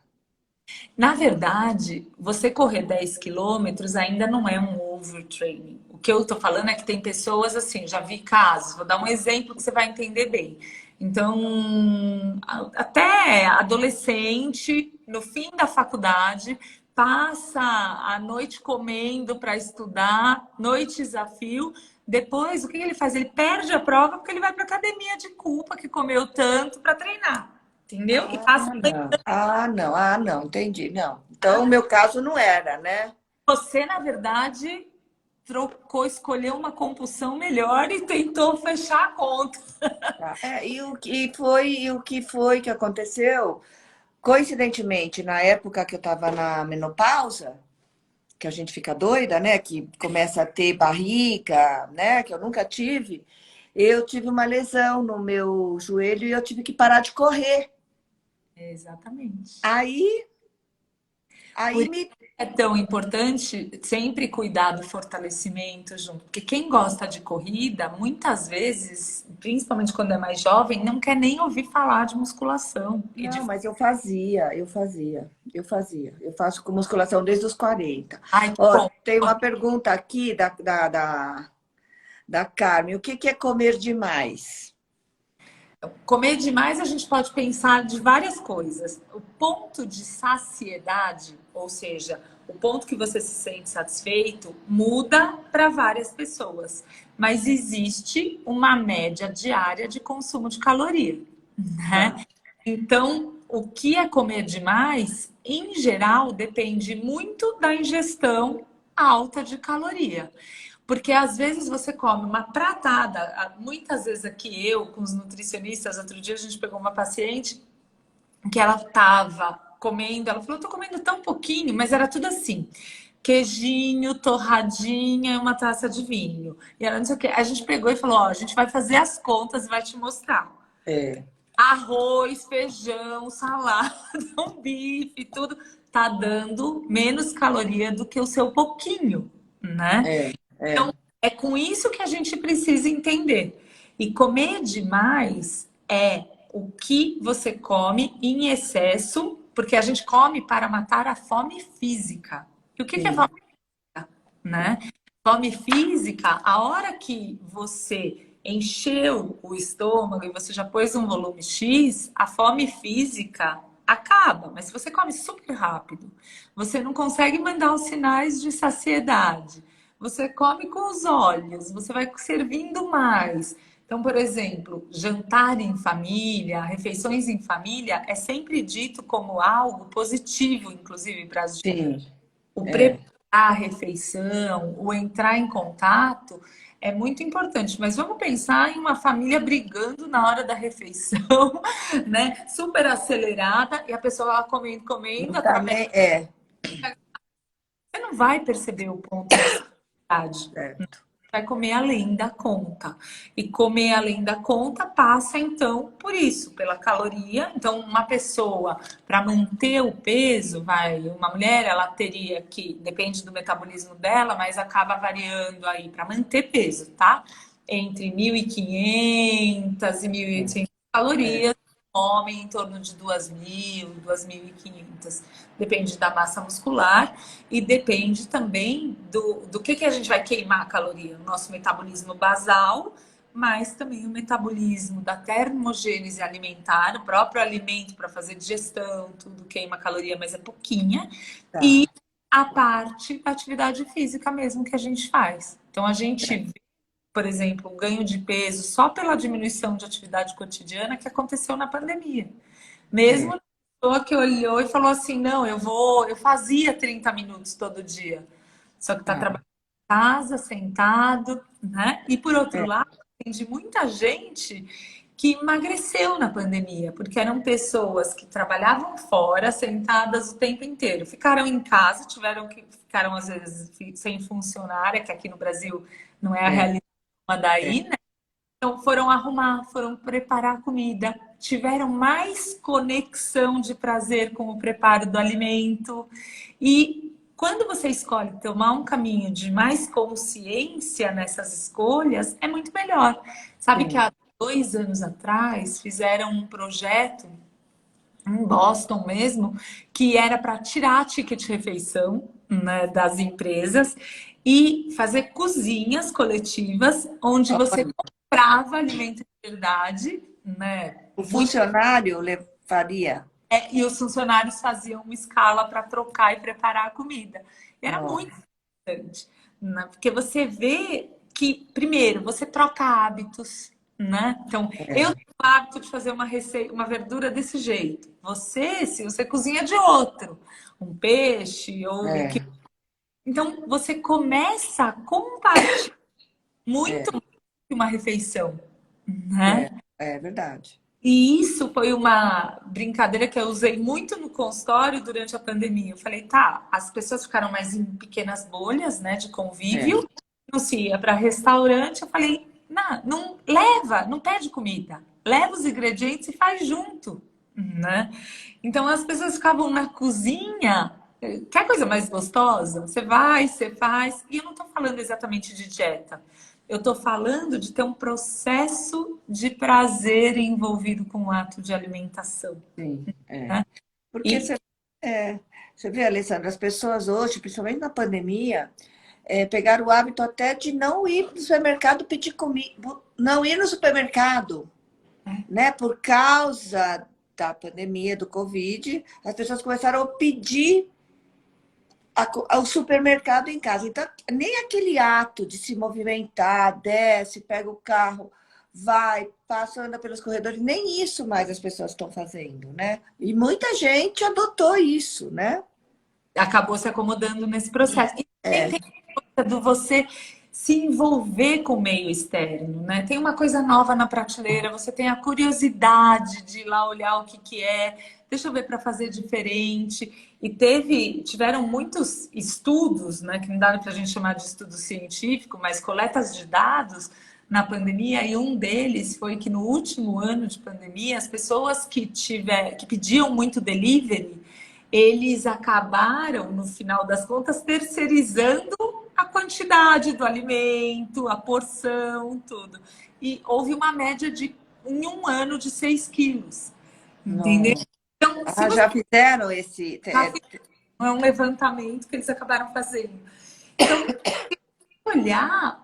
Speaker 2: Na verdade, você correr 10 quilômetros ainda não é um overtraining. O que eu tô falando é que tem pessoas assim, já vi casos, vou dar um exemplo que você vai entender bem. Então, até adolescente, no fim da faculdade, passa a noite comendo para estudar, noite a fio. Depois, o que ele faz? Ele perde a prova porque ele vai para academia de culpa que comeu tanto para treinar. Entendeu? E
Speaker 1: Ah,
Speaker 2: passa
Speaker 1: não. Ah, não. Ah, não. Entendi. Não. Então, o meu caso não era, né?
Speaker 2: você, na verdade, trocou, escolheu uma compulsão melhor e tentou fechar a conta.
Speaker 1: Tá. E o que foi que aconteceu? Coincidentemente, na época que eu estava na menopausa, que a gente fica doida, né? Que começa a ter barriga, né? Que eu nunca tive. Eu tive uma lesão no meu joelho e eu tive que parar de correr.
Speaker 2: Exatamente.
Speaker 1: Aí,
Speaker 2: Por
Speaker 1: aí
Speaker 2: isso
Speaker 1: me.
Speaker 2: é tão importante sempre cuidar do fortalecimento junto. Porque quem gosta de corrida, muitas vezes, principalmente quando é mais jovem, não quer nem ouvir falar de musculação. E
Speaker 1: Não,
Speaker 2: de...
Speaker 1: mas eu fazia. Eu faço com musculação desde os 40.
Speaker 2: Ai, que
Speaker 1: Ó,
Speaker 2: bom.
Speaker 1: tem uma pergunta aqui da Carmen. O que que é comer demais?
Speaker 2: Comer demais a gente pode pensar de várias coisas. O ponto de saciedade, ou seja, o ponto que você se sente satisfeito, muda para várias pessoas. Mas existe uma média diária de consumo de caloria, né?
Speaker 1: Tá.
Speaker 2: Então, o que é comer demais, em geral, depende muito da ingestão alta de caloria. Porque às vezes você come uma pratada, muitas vezes aqui eu, com os nutricionistas, outro dia a gente pegou uma paciente que ela estava comendo, ela falou, eu tô comendo tão pouquinho, mas era tudo assim, queijinho, torradinha e uma taça de vinho. E ela não sei o que. A gente pegou e falou, ó, a gente vai fazer as contas e vai te mostrar.
Speaker 1: É,
Speaker 2: Arroz, feijão, salada, um bife, tudo tá dando menos caloria do que o seu pouquinho, né?
Speaker 1: é,
Speaker 2: Então,
Speaker 1: é.
Speaker 2: é com isso que a gente precisa entender. E comer demais é o que você come em excesso, porque a gente come para matar a fome física. E o que é fome
Speaker 1: Sim.
Speaker 2: física, né? Fome física, a hora que você encheu o estômago e você já pôs um volume X, a fome física acaba. Mas se você come super rápido, você não consegue mandar os sinais de saciedade. Você come com os olhos, você vai servindo mais. Então, por exemplo, jantar em família, refeições em família é sempre dito como algo positivo, inclusive para as dietas.
Speaker 1: Sim.
Speaker 2: O
Speaker 1: É.
Speaker 2: preparar a refeição, o entrar em contato é muito importante. Mas vamos pensar em uma família brigando na hora da refeição, né? Super acelerada e a pessoa lá comendo, comendo, através.
Speaker 1: Também é.
Speaker 2: Você não vai perceber o ponto de saciedade.
Speaker 1: Certo.
Speaker 2: Vai comer além da conta. E comer além da conta passa, então, por isso, pela caloria. Então, uma pessoa, para manter o peso, uma mulher, ela teria que, depende do metabolismo dela, mas acaba variando aí para manter peso, tá? Entre 1.500 e 1.800
Speaker 1: É.
Speaker 2: calorias. Homem em torno de 2.000, 2.500. Depende da massa muscular. E depende também do que a gente vai queimar a caloria. O nosso metabolismo basal, mas também o metabolismo da termogênese alimentar, o próprio alimento para fazer digestão, tudo queima caloria, mas é pouquinha. E
Speaker 1: Tá.
Speaker 2: a parte da atividade física mesmo que a gente faz. Então a gente vê, por exemplo, um ganho de peso só pela diminuição de atividade cotidiana que aconteceu na pandemia. Mesmo
Speaker 1: É.
Speaker 2: a pessoa que olhou e falou assim, não, eu fazia 30 minutos todo dia. Só que está
Speaker 1: Tá.
Speaker 2: trabalhando em casa, sentado, né? E por outro
Speaker 1: É.
Speaker 2: lado, tem de muita gente que emagreceu na pandemia, porque eram pessoas que trabalhavam fora, sentadas o tempo inteiro. Ficaram em casa, ficaram às vezes sem funcionária, que aqui no Brasil não é a
Speaker 1: É.
Speaker 2: realidade
Speaker 1: É.
Speaker 2: daí, né? Então foram arrumar, foram preparar comida. tiveram mais conexão de prazer com o preparo do alimento. E quando você escolhe tomar um caminho de mais consciência nessas escolhas, é muito melhor. Sabe que
Speaker 1: Sim.
Speaker 2: há 2 anos atrás fizeram um projeto em Boston mesmo, que era para tirar ticket de refeição, né, das empresas e fazer cozinhas coletivas onde você
Speaker 1: Olha,
Speaker 2: comprava alimento de verdade, né?
Speaker 1: o
Speaker 2: Muito,
Speaker 1: funcionário faria.
Speaker 2: e os funcionários faziam uma escala para trocar e preparar a comida. E era muito
Speaker 1: Nossa,
Speaker 2: importante, né? Porque você vê que, primeiro, você troca hábitos, né? Então, eu
Speaker 1: é,
Speaker 2: tenho o hábito de fazer uma receita, uma verdura desse jeito. Você, se você cozinha de outro, um peixe ou o que.
Speaker 1: é,
Speaker 2: Então, você começa a compartilhar muito
Speaker 1: é,
Speaker 2: mais que uma refeição,
Speaker 1: é,
Speaker 2: né?
Speaker 1: é verdade.
Speaker 2: E isso foi uma brincadeira que eu usei muito no consultório durante a pandemia. Eu falei, tá, as pessoas ficaram mais em pequenas bolhas, né, de
Speaker 1: É,
Speaker 2: convívio, não se ia para restaurante. Eu falei, não, não leva, não pede comida, leva os ingredientes e faz junto, né? Então as pessoas ficavam na cozinha. Quer coisa mais gostosa? Você vai, você faz. E eu não estou falando exatamente de dieta. Eu estou falando de ter um processo de prazer envolvido com o ato de alimentação,
Speaker 1: sim, é.
Speaker 2: né?
Speaker 1: Porque
Speaker 2: E
Speaker 1: você, é, você vê, Alessandra, as pessoas hoje, principalmente na pandemia, pegaram o hábito até de não ir no supermercado pedir comida, não ir no supermercado, né? Por causa da pandemia do Covid, as pessoas começaram a pedir ao supermercado em casa. Então, nem aquele ato de se movimentar, desce, pega o carro, vai, passa, anda pelos corredores, nem isso mais as pessoas estão fazendo, né? E muita gente adotou isso, né?
Speaker 2: acabou se acomodando nesse processo. E também
Speaker 1: É,
Speaker 2: tem a coisa do você se envolver com o meio externo, né? Tem uma coisa nova na prateleira, você tem a curiosidade de ir lá olhar o que que é, deixa eu ver para fazer diferente. E tiveram muitos estudos, né, que não dá para a gente chamar de estudo científico, mas coletas de dados na pandemia, e um deles foi que no último ano de pandemia, as pessoas que pediam muito delivery, eles acabaram, no final das contas, terceirizando a quantidade do alimento, a porção, tudo. E houve uma média em um ano, de 6 quilos. Entendeu?
Speaker 1: não.
Speaker 2: Então, se
Speaker 1: Ah,
Speaker 2: você
Speaker 1: já fizeram esse.
Speaker 2: já fez, é um levantamento que eles acabaram fazendo. Então,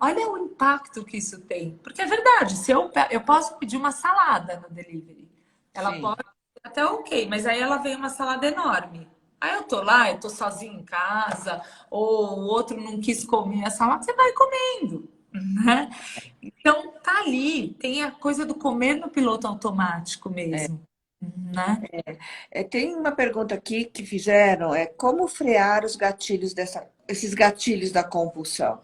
Speaker 2: olha o impacto que isso tem. Porque é verdade, se eu posso pedir uma salada no delivery. Ela
Speaker 1: Sim,
Speaker 2: pode até ok, mas aí ela vem uma salada enorme. Aí eu tô lá, eu tô sozinha em casa, ou o outro não quis comer a salada, você vai comendo, né? Então tá ali, tem a coisa do comer no piloto automático mesmo, né?
Speaker 1: Tem uma pergunta aqui que fizeram, como frear os gatilhos esses gatilhos da compulsão?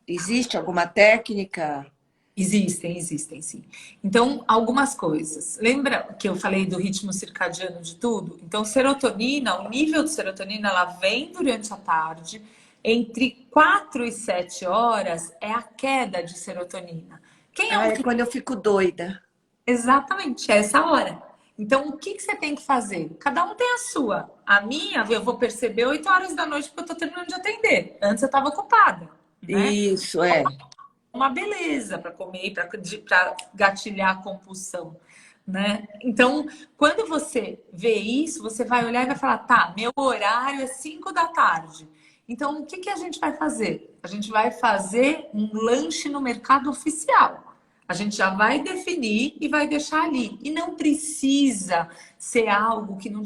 Speaker 1: Existe alguma técnica?
Speaker 2: Existem, sim. Então, algumas coisas. Lembra que eu falei do ritmo circadiano de tudo? Então, serotonina, o nível de serotonina, ela vem durante a tarde. Entre 4 e 7 horas é a queda de serotonina. Quem é
Speaker 1: Ah,
Speaker 2: um
Speaker 1: é quando eu fico doida.
Speaker 2: Exatamente, é essa hora. Então, o que que você tem que fazer? Cada um tem a sua. A minha, eu vou perceber 8 horas da noite porque eu tô terminando de atender. Antes eu estava ocupada, né?
Speaker 1: Isso, é.
Speaker 2: Uma beleza para comer, para gatilhar a compulsão, né? Então, quando você vê isso, você vai olhar e vai falar, tá, meu horário é 5 da tarde. Então, o que que a gente vai fazer? A gente vai fazer um lanche no mercado oficial. A gente já vai definir e vai deixar ali. E não precisa ser algo que não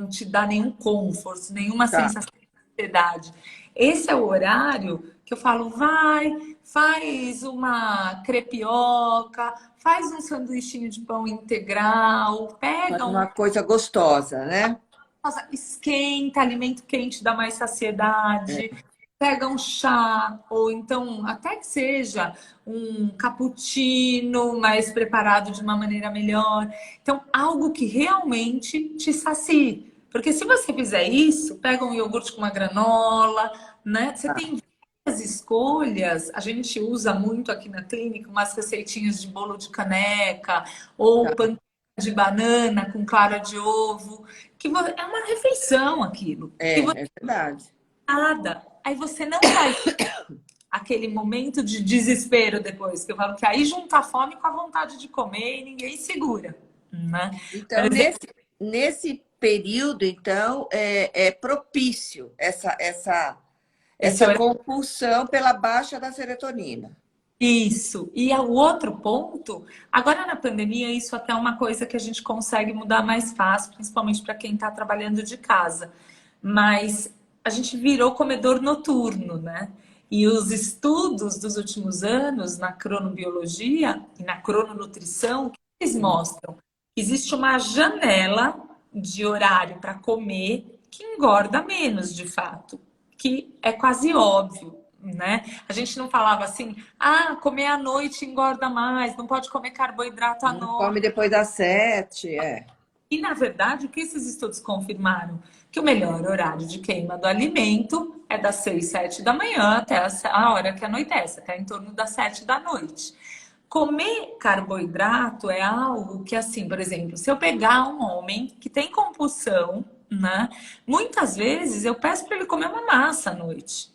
Speaker 2: te dá nenhum conforto, nenhuma
Speaker 1: Tá.
Speaker 2: sensação de ansiedade. Esse é o horário que eu falo, vai, faz uma crepioca, faz um sanduichinho de pão integral,
Speaker 1: Faz
Speaker 2: pega
Speaker 1: uma coisa gostosa, né?
Speaker 2: nossa, esquenta, alimento quente dá mais
Speaker 1: É,
Speaker 2: saciedade. Pega um chá, ou então até que seja um cappuccino mais preparado de uma maneira melhor. Então, algo que realmente te sacie. Porque se você fizer isso, pega um iogurte com uma granola, né? Você
Speaker 1: tá.
Speaker 2: tem as escolhas, a gente usa muito aqui na clínica umas receitinhas de bolo de caneca ou panqueca de banana com clara de ovo, é uma refeição aquilo. E você
Speaker 1: É verdade.
Speaker 2: nada. Aí você não vai ter aquele momento de desespero depois, que eu falo que aí junta a fome com a vontade de comer e ninguém segura, né? Por
Speaker 1: Então,
Speaker 2: exemplo,
Speaker 1: nesse período, então, é propício
Speaker 2: esse
Speaker 1: essa
Speaker 2: horário.
Speaker 1: compulsão pela baixa da serotonina.
Speaker 2: Isso. E o outro ponto, agora na pandemia, isso até é uma coisa que a gente consegue mudar mais fácil, principalmente para quem está trabalhando de casa. Mas a gente virou comedor noturno, né? E os estudos dos últimos anos na cronobiologia e na crononutrição, o que eles mostram? Existe uma janela de horário para comer que engorda menos, de fato, que é quase óbvio, né? A gente não falava assim, comer à noite engorda mais, não pode comer carboidrato à
Speaker 1: Não
Speaker 2: noite.
Speaker 1: come depois das 7, é.
Speaker 2: E, na verdade, o que esses estudos confirmaram? Que o melhor horário de queima do alimento é das 6, 7 da manhã até a hora que anoitece, até em torno das 7 da noite. Comer carboidrato é algo que, assim, por exemplo, se eu pegar um homem que tem compulsão, né? Muitas vezes eu peço para ele comer uma massa à noite,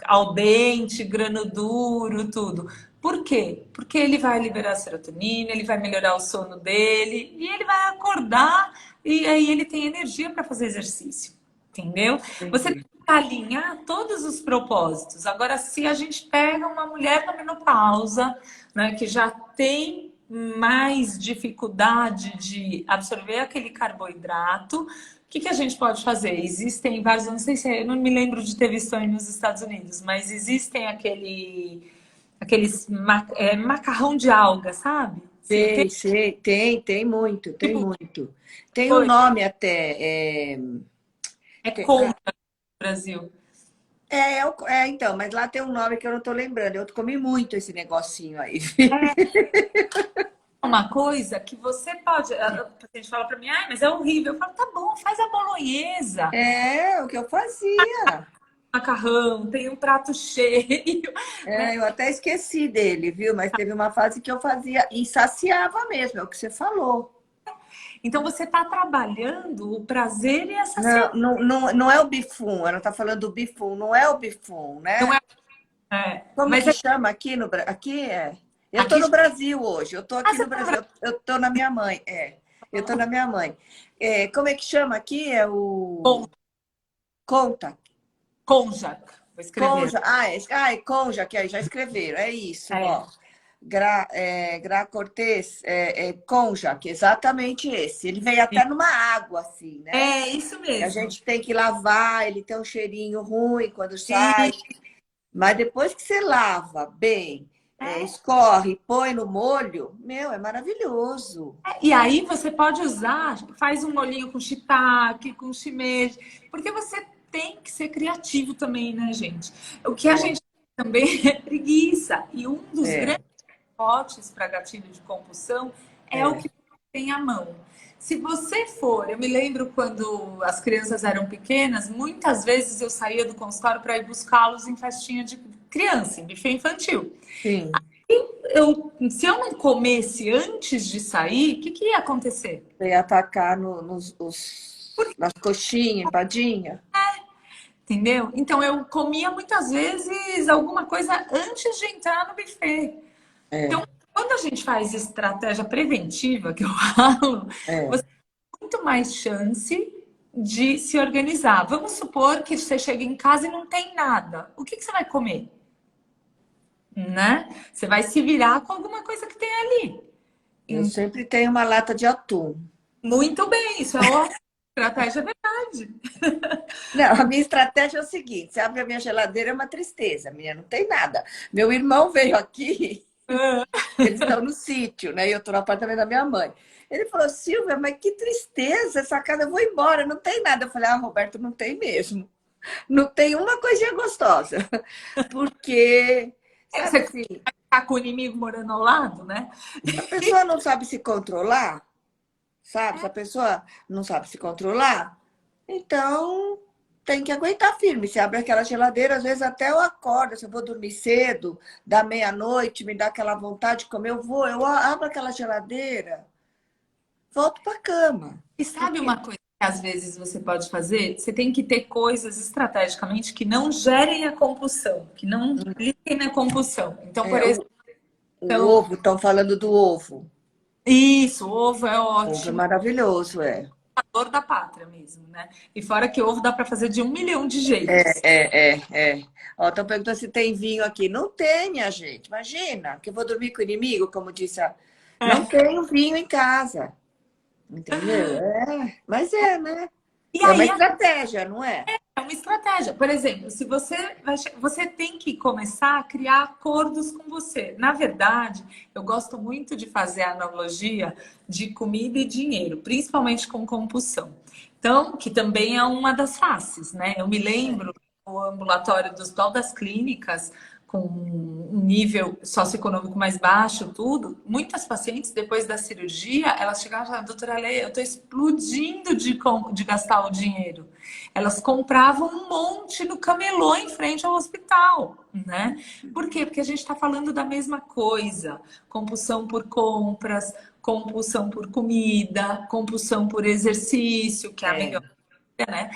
Speaker 2: al dente, grano duro, tudo. Por quê? Porque ele vai liberar serotonina, ele vai melhorar o sono dele e ele vai acordar e aí ele tem energia para fazer exercício, entendeu? Você tem
Speaker 1: Entendi.
Speaker 2: que alinhar todos os propósitos. Agora, se a gente pega uma mulher na menopausa, né, que já tem mais dificuldade de absorver aquele carboidrato, o que a gente pode fazer? Existem vários, eu não sei se eu não me lembro de ter visto aí nos Estados Unidos, mas existem aqueles macarrão de alga, sabe? Sim, tem
Speaker 1: Sei, tem muito, tem
Speaker 2: tipo
Speaker 1: muito. Tem um
Speaker 2: coisa,
Speaker 1: nome até.
Speaker 2: é
Speaker 1: Tem-
Speaker 2: contra no Brasil.
Speaker 1: então, mas lá tem um nome que eu não estou lembrando. Eu comi muito esse negocinho aí.
Speaker 2: Uma coisa que você pode. A gente fala pra mim, mas é horrível. Eu falo, tá bom, faz a bolonhesa.
Speaker 1: É, o que eu fazia.
Speaker 2: Macarrão, tem um prato cheio, né?
Speaker 1: Eu até esqueci dele, viu? Mas teve uma fase que eu fazia e saciava mesmo, é o que você falou.
Speaker 2: Então você está trabalhando o prazer e a
Speaker 1: Não,
Speaker 2: saciedade.
Speaker 1: não, não, não é o bifum, ela está falando do bifum, não é o bifum,
Speaker 2: Não
Speaker 1: né?
Speaker 2: é,
Speaker 1: Como
Speaker 2: mas
Speaker 1: que chama aqui no Brasil? Aqui é. Eu estou
Speaker 2: aqui
Speaker 1: no Brasil hoje, eu estou aqui
Speaker 2: você
Speaker 1: no
Speaker 2: tá
Speaker 1: Brasil, eu estou na minha mãe, eu estou na minha mãe. Como é que chama aqui? É
Speaker 2: com
Speaker 1: o Conta.
Speaker 2: Konjac. Vou escrever.
Speaker 1: Conja, é Conja, que aí já escreveram, é isso,
Speaker 2: É,
Speaker 1: ó. Gra Cortez, Konjac, exatamente esse. Ele veio até numa água, assim, né?
Speaker 2: é isso
Speaker 1: E a
Speaker 2: mesmo.
Speaker 1: gente tem que lavar, ele tem um cheirinho ruim quando sai.
Speaker 2: E,
Speaker 1: Mas depois que você lava bem,
Speaker 2: é,
Speaker 1: escorre, põe no molho, meu, é maravilhoso.
Speaker 2: e aí você pode usar, faz um molhinho com shiitake, com shimeji, porque você tem que ser criativo também, né, gente? O que a
Speaker 1: É,
Speaker 2: gente também é preguiça. E um dos
Speaker 1: é,
Speaker 2: grandes potes para gatilho de compulsão é o
Speaker 1: é.
Speaker 2: que tem à mão. Se você for, eu me lembro quando as crianças eram pequenas, muitas vezes eu saía do consultório para ir buscá-los em festinha de criança, em buffet infantil.
Speaker 1: Sim,
Speaker 2: Se eu não comesse antes de sair, o que ia acontecer?
Speaker 1: você ia atacar nas coxinhas, empadinha.
Speaker 2: Entendeu? Então eu comia muitas vezes alguma coisa antes de entrar no buffet. Então,
Speaker 1: É,
Speaker 2: quando a gente faz estratégia preventiva, que eu falo,
Speaker 1: é.
Speaker 2: você tem muito mais chance de se organizar. Vamos supor que você chega em casa e não tem nada. O que você vai comer? Né? Você vai se virar com alguma coisa que tem ali.
Speaker 1: Eu sempre tenho uma lata de atum.
Speaker 2: Muito bem, isso é ótimo. Estratégia é verdade.
Speaker 1: Não, a minha estratégia é o seguinte: você abre a minha geladeira, é uma tristeza, minha não tem nada. Meu irmão veio aqui, eles estão no sítio, né? E eu estou no apartamento da minha mãe. Ele falou, Silvia, mas que tristeza, essa casa, eu vou embora, não tem nada. Eu falei, Roberto, não tem mesmo. Não tem uma coisinha gostosa. Porque, sabe
Speaker 2: Você
Speaker 1: assim,
Speaker 2: tá com o inimigo morando ao lado, né?
Speaker 1: se a pessoa não sabe se controlar, sabe? Se a pessoa não sabe se controlar, então. tem que aguentar firme. Você abre aquela geladeira, às vezes até eu acordo, se eu vou dormir cedo, da meia-noite, me dá aquela vontade de comer, eu abro aquela geladeira, volto para a cama.
Speaker 2: E sabe uma coisa que às vezes você pode fazer? Você tem que ter coisas estrategicamente que não gerem a compulsão, que não liguem na compulsão. Então, por
Speaker 1: É,
Speaker 2: exemplo,
Speaker 1: o ovo, estão falando do ovo.
Speaker 2: isso, o ovo é
Speaker 1: O ovo é
Speaker 2: ótimo,
Speaker 1: maravilhoso, é.
Speaker 2: dor da pátria mesmo, né? E fora que ovo dá para fazer de 1 milhão de jeitos.
Speaker 1: É. Ó, estão perguntando se tem vinho aqui. Não tem, minha gente. Imagina, que eu vou dormir com o inimigo, como disse a... Não tenho vinho em casa. Entendeu? É, mas é, né?
Speaker 2: E
Speaker 1: É uma
Speaker 2: aí
Speaker 1: estratégia, não é?
Speaker 2: é uma estratégia. Por exemplo, se você tem que começar a criar acordos com você. Na verdade, eu gosto muito de fazer a analogia de comida e dinheiro, principalmente com compulsão. Então, que também é uma das faces, né? Eu me lembro no ambulatório do Hospital das Clínicas, com um nível socioeconômico mais baixo, tudo, muitas pacientes, depois da cirurgia, elas chegavam e falavam, doutora Leia, eu estou explodindo de gastar o dinheiro. Elas compravam um monte no camelô em frente ao hospital, né? Por quê? Porque a gente está falando da mesma coisa. Compulsão por compras, compulsão por comida, compulsão por exercício, que é a melhor, né?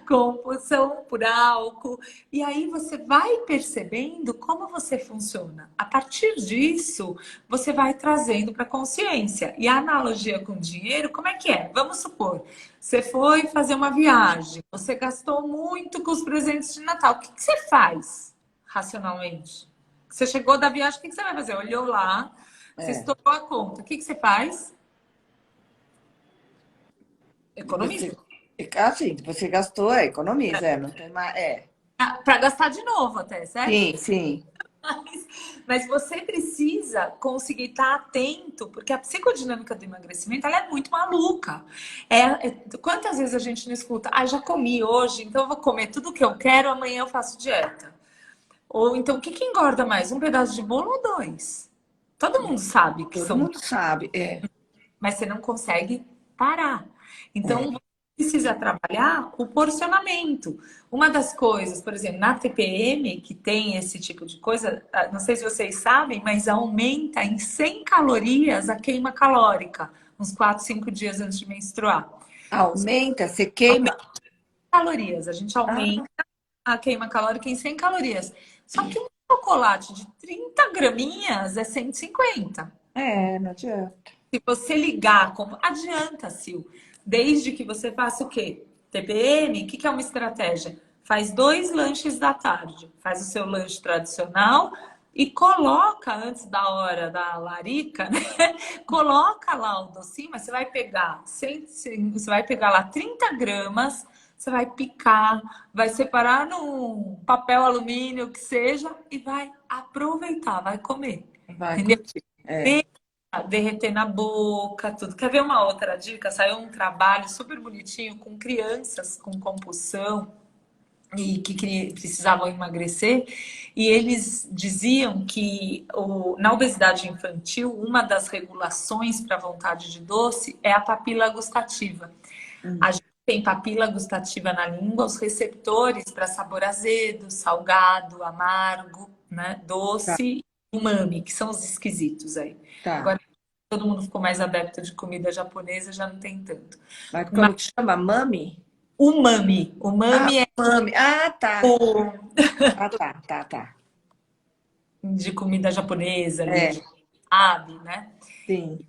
Speaker 2: Compulsão por álcool. E aí você vai percebendo como você funciona. A partir disso, você vai trazendo para a consciência. E a analogia com o dinheiro, como é que é? Vamos supor, você foi fazer uma viagem, você gastou muito com os presentes de Natal. O que você faz racionalmente? Você chegou da viagem, o que você vai fazer? Olhou lá, você estourou a conta. O que você faz? Economiza.
Speaker 1: Assim, você gastou, economiza, não tem mais.
Speaker 2: Para gastar de novo até, certo?
Speaker 1: Sim.
Speaker 2: Mas você precisa conseguir estar atento, porque a psicodinâmica do emagrecimento ela é muito maluca. Quantas vezes a gente não escuta, já comi hoje, então eu vou comer tudo que eu quero, amanhã eu faço dieta. Ou então, o que engorda mais? Um pedaço de bolo ou dois? Todo mundo sabe que
Speaker 1: Todo
Speaker 2: são,
Speaker 1: mundo sabe.
Speaker 2: mas você não consegue parar. Então, você precisa trabalhar o porcionamento. Uma das coisas, por exemplo, na TPM, que tem esse tipo de coisa, não sei se vocês sabem, mas aumenta em 100 calorias a queima calórica, uns 4, 5 dias antes de menstruar.
Speaker 1: Aumenta, você queima.
Speaker 2: Calorias, a gente aumenta a queima calórica em 100 calorias. Só que um chocolate de 30 graminhas é 150.
Speaker 1: Não adianta.
Speaker 2: Se você ligar, como adianta, Sil, desde que você faça o quê? TPM, o que é uma estratégia? Faz 2 lanches da tarde, faz o seu lanche tradicional e coloca antes da hora da larica, né? Coloca lá o docinho, mas você vai pegar, você vai pegar lá 30 gramas, você vai picar, vai separar num papel alumínio, que seja, e vai aproveitar, vai comer.
Speaker 1: Vai
Speaker 2: Entendeu?
Speaker 1: curtir.
Speaker 2: Derreter na boca, tudo. Quer ver uma outra dica? Saiu um trabalho super bonitinho com crianças com compulsão e que precisavam emagrecer, e eles diziam que na obesidade infantil, uma das regulações para a vontade de doce é a papila gustativa. A gente tem papila gustativa na língua, os receptores para sabor azedo, salgado, amargo, né, doce e umami, que são os esquisitos aí.
Speaker 1: Tá.
Speaker 2: Agora, todo mundo ficou mais adepto de comida japonesa, já não tem tanto.
Speaker 1: Mas como que chama? Mami?
Speaker 2: Umami. Umami é
Speaker 1: Mami. Tá. Tá.
Speaker 2: de comida japonesa, ali, sabe, né?
Speaker 1: Sim.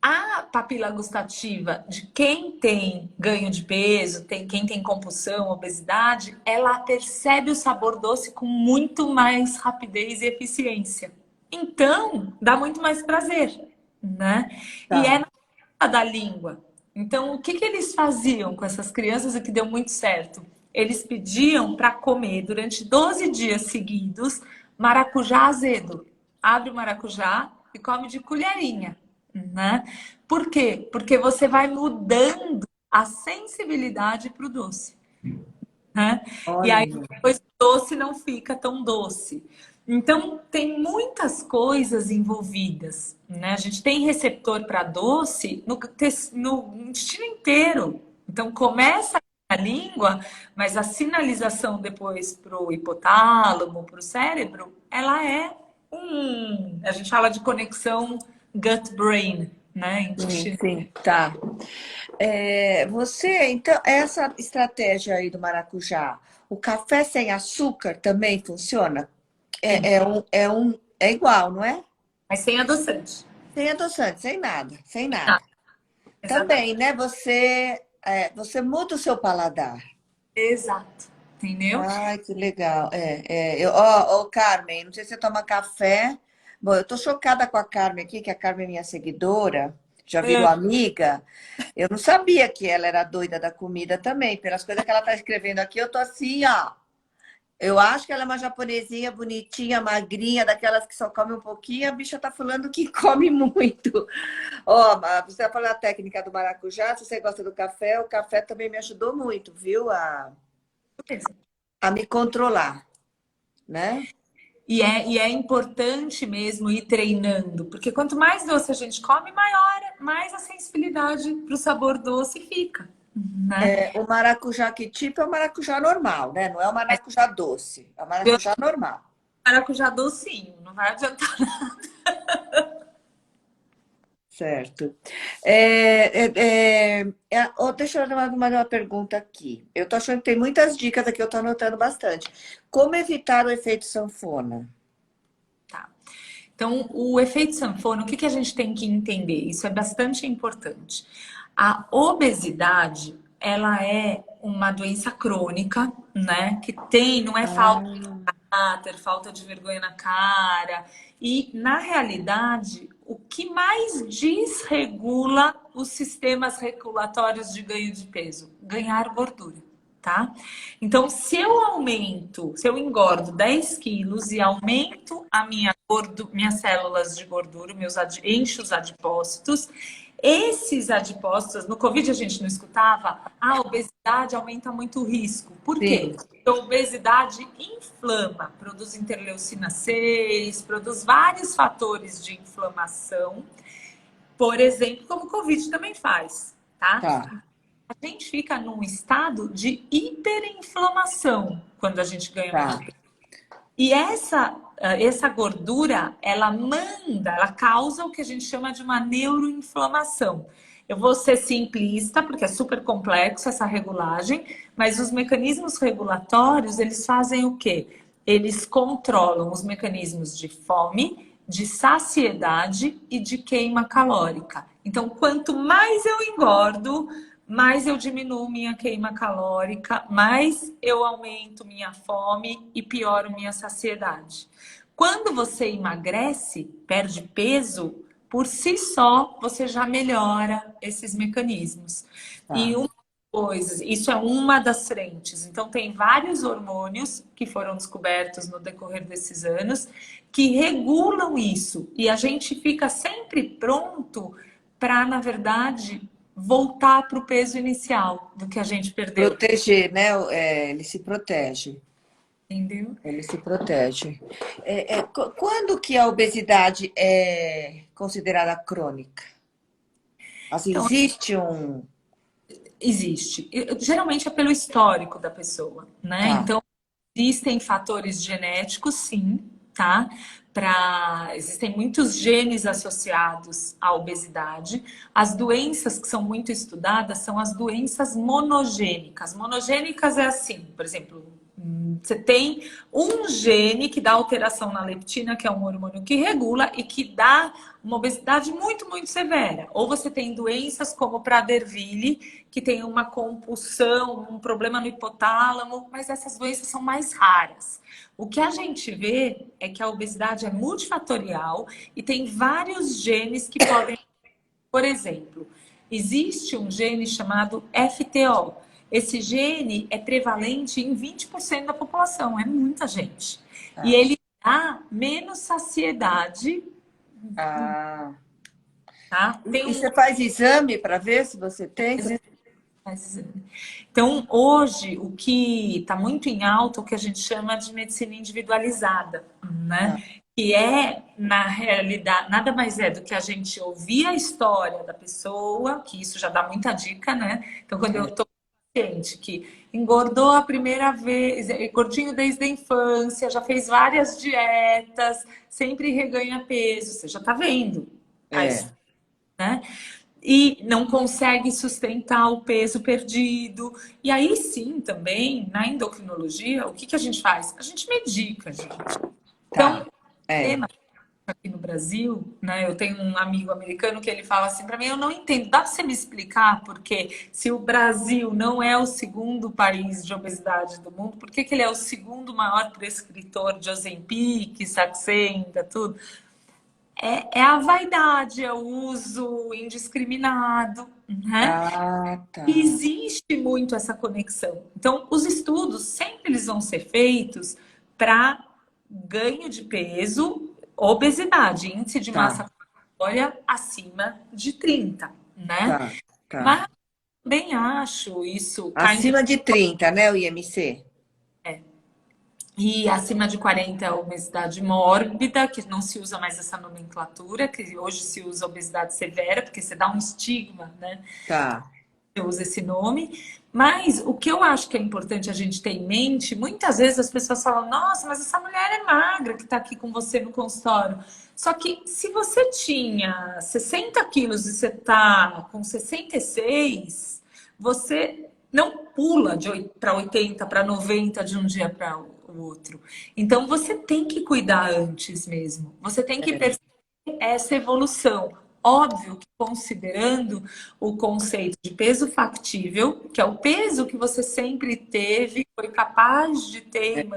Speaker 2: A papila gustativa de quem tem ganho de peso, quem tem compulsão, obesidade, ela percebe o sabor doce com muito mais rapidez e eficiência. Então, dá muito mais prazer, né?
Speaker 1: Tá.
Speaker 2: E é na ponta da língua. Então, o que eles faziam com essas crianças e que deu muito certo? Eles pediam para comer durante 12 dias seguidos maracujá azedo. Abre o maracujá e come de colherinha. Né? Por quê? Porque você vai mudando a sensibilidade para o doce. Né? E aí depois o doce não fica tão doce. Então tem muitas coisas envolvidas. Né? A gente tem receptor para doce no intestino inteiro. Então começa na língua, mas a sinalização depois para o hipotálamo, para o cérebro, ela é a gente fala de conexão gut-brain, né?
Speaker 1: Sim,
Speaker 2: Intestino.
Speaker 1: sim, tá. Você, então, essa estratégia aí do maracujá, o café sem açúcar também funciona?
Speaker 2: Sim,
Speaker 1: É igual, não é?
Speaker 2: mas sem adoçante.
Speaker 1: Sem adoçante, sem nada, sem
Speaker 2: Ah,
Speaker 1: nada.
Speaker 2: exatamente.
Speaker 1: Também, né? Você muda o seu paladar.
Speaker 2: Exato. Entendeu?
Speaker 1: Ai, que legal. Ó, Carmen, não sei se você toma café. Bom, eu tô chocada com a Carmen aqui, que a Carmen é minha seguidora, já virou
Speaker 2: É,
Speaker 1: amiga. Eu não sabia que ela era doida da comida também. Pelas coisas que ela tá escrevendo aqui, eu tô assim, ó. Eu acho que ela é uma japonesinha bonitinha, magrinha, daquelas que só come um pouquinho. A bicha tá falando que come muito. Ó, mas você vai falar a técnica do maracujá. Se você gosta do café, o café também me ajudou muito, viu?
Speaker 2: beleza.
Speaker 1: A me controlar, né?
Speaker 2: E é importante mesmo ir treinando, porque quanto mais doce a gente come, maior, mais a sensibilidade para o sabor doce fica, né?
Speaker 1: O maracujá que tipo é o maracujá normal, né? Não é o
Speaker 2: Mas
Speaker 1: maracujá doce, é o
Speaker 2: o
Speaker 1: maracujá normal.
Speaker 2: maracujá docinho, não vai adiantar.
Speaker 1: Certo. Deixa eu fazer mais uma pergunta aqui. Eu tô achando que tem muitas dicas aqui, eu tô anotando bastante. Como evitar o efeito sanfona?
Speaker 2: Tá. Então, o efeito sanfona, o que que a gente tem que entender? Isso é bastante importante. A obesidade, ela é uma doença crônica, né? Que tem, não é falta
Speaker 1: Ah,
Speaker 2: caráter, falta de vergonha na cara. E, na realidade, o que mais desregula os sistemas regulatórios de ganho de peso? Ganhar gordura, tá? Então, se eu engordo 10 quilos e aumento a minhas células de gordura, encho os adipócitos, esses adipócitos, no Covid a gente não escutava, a obesidade aumenta muito o risco. Por quê?
Speaker 1: sim.
Speaker 2: A obesidade inflama, produz interleucina 6, produz vários fatores de inflamação, por exemplo, como o Covid também faz, tá?
Speaker 1: Tá,
Speaker 2: A gente fica num estado de hiperinflamação quando a gente ganha muito
Speaker 1: tá.
Speaker 2: peso. E essa gordura, ela causa o que a gente chama de uma neuroinflamação. Eu vou ser simplista, porque é super complexo essa regulagem, mas os mecanismos regulatórios, eles fazem o quê? Eles controlam os mecanismos de fome, de saciedade e de queima calórica. Então, quanto mais eu engordo, mais eu diminuo minha queima calórica, mais eu aumento minha fome e pioro minha saciedade. Quando você emagrece, perde peso, por si só você já melhora esses mecanismos. E
Speaker 1: Tá.
Speaker 2: uma coisa, isso é uma das frentes. Então tem vários hormônios que foram descobertos no decorrer desses anos que regulam isso. E a gente fica sempre pronto para, na verdade, voltar para o peso inicial do que a gente perdeu.
Speaker 1: Proteger, né? Ele se protege.
Speaker 2: Entendeu?
Speaker 1: Ele se protege. Quando que a obesidade é considerada crônica? Assim,
Speaker 2: Então,
Speaker 1: existe um.
Speaker 2: existe. Geralmente é pelo histórico da pessoa, né?
Speaker 1: Tá.
Speaker 2: Então, existem fatores genéticos, sim, tá? Existem muitos genes associados à obesidade. As doenças que são muito estudadas são as doenças monogênicas. Monogênicas é assim, por exemplo, você tem um gene que dá alteração na leptina, que é um hormônio que regula e que dá uma obesidade muito, muito severa. Ou você tem doenças como Prader-Willi, que tem uma compulsão, um problema no hipotálamo, mas essas doenças são mais raras. O que a gente vê é que a obesidade é multifatorial e tem vários genes que podem, por exemplo, existe um gene chamado FTO. Esse gene é prevalente em 20% da população, é muita gente. E
Speaker 1: Tá.
Speaker 2: ele dá menos saciedade,
Speaker 1: Ah.
Speaker 2: tá? Tem
Speaker 1: E
Speaker 2: um
Speaker 1: você faz exame para ver se você tem?
Speaker 2: faz exame. Então, hoje, o que está muito em alta, é o que a gente chama de medicina individualizada,
Speaker 1: Ah,
Speaker 2: né? Que é, na realidade, nada mais é do que a gente ouvir a história da pessoa, que isso já dá muita dica, né? Então, quando eu estou paciente que engordou a primeira vez, é gordinho desde a infância, já fez várias dietas, sempre reganha peso, você já está vendo,
Speaker 1: É.
Speaker 2: né? E não consegue sustentar o peso perdido. E aí sim, também, na endocrinologia, o que que a gente faz? A gente medica, gente. Então,
Speaker 1: Tá. É.
Speaker 2: aqui no Brasil, né? Eu tenho um amigo americano que ele fala assim para mim, eu não entendo, dá para você me explicar porque se o Brasil não é o segundo país de obesidade do mundo, por que que ele é o segundo maior prescritor de Ozempic, Saxenda, tudo? É a vaidade, é o uso indiscriminado, né?
Speaker 1: Ah,
Speaker 2: E
Speaker 1: tá.
Speaker 2: existe muito essa conexão. Então, os estudos sempre eles vão ser feitos para ganho de peso, obesidade, índice de
Speaker 1: Tá.
Speaker 2: massa corpórea acima de 30, né?
Speaker 1: Tá. Tá.
Speaker 2: Mas também acho isso caindo
Speaker 1: Acima de 30, né, o IMC?
Speaker 2: e acima de 40 é a obesidade mórbida, que não se usa mais essa nomenclatura, que hoje se usa obesidade severa, porque você dá um estigma, né?
Speaker 1: Tá.
Speaker 2: Eu uso esse nome, mas o que eu acho que é importante a gente ter em mente, muitas vezes as pessoas falam, nossa, mas essa mulher é magra que está aqui com você no consultório. Só que se você tinha 60 quilos e você está com 66, você não pula para 80, para 90 de um dia para o outro. Então você tem que cuidar antes mesmo. Você tem que
Speaker 1: É.
Speaker 2: perceber essa evolução. Óbvio que considerando o conceito de peso factível, que é o peso que você sempre teve, foi capaz de ter,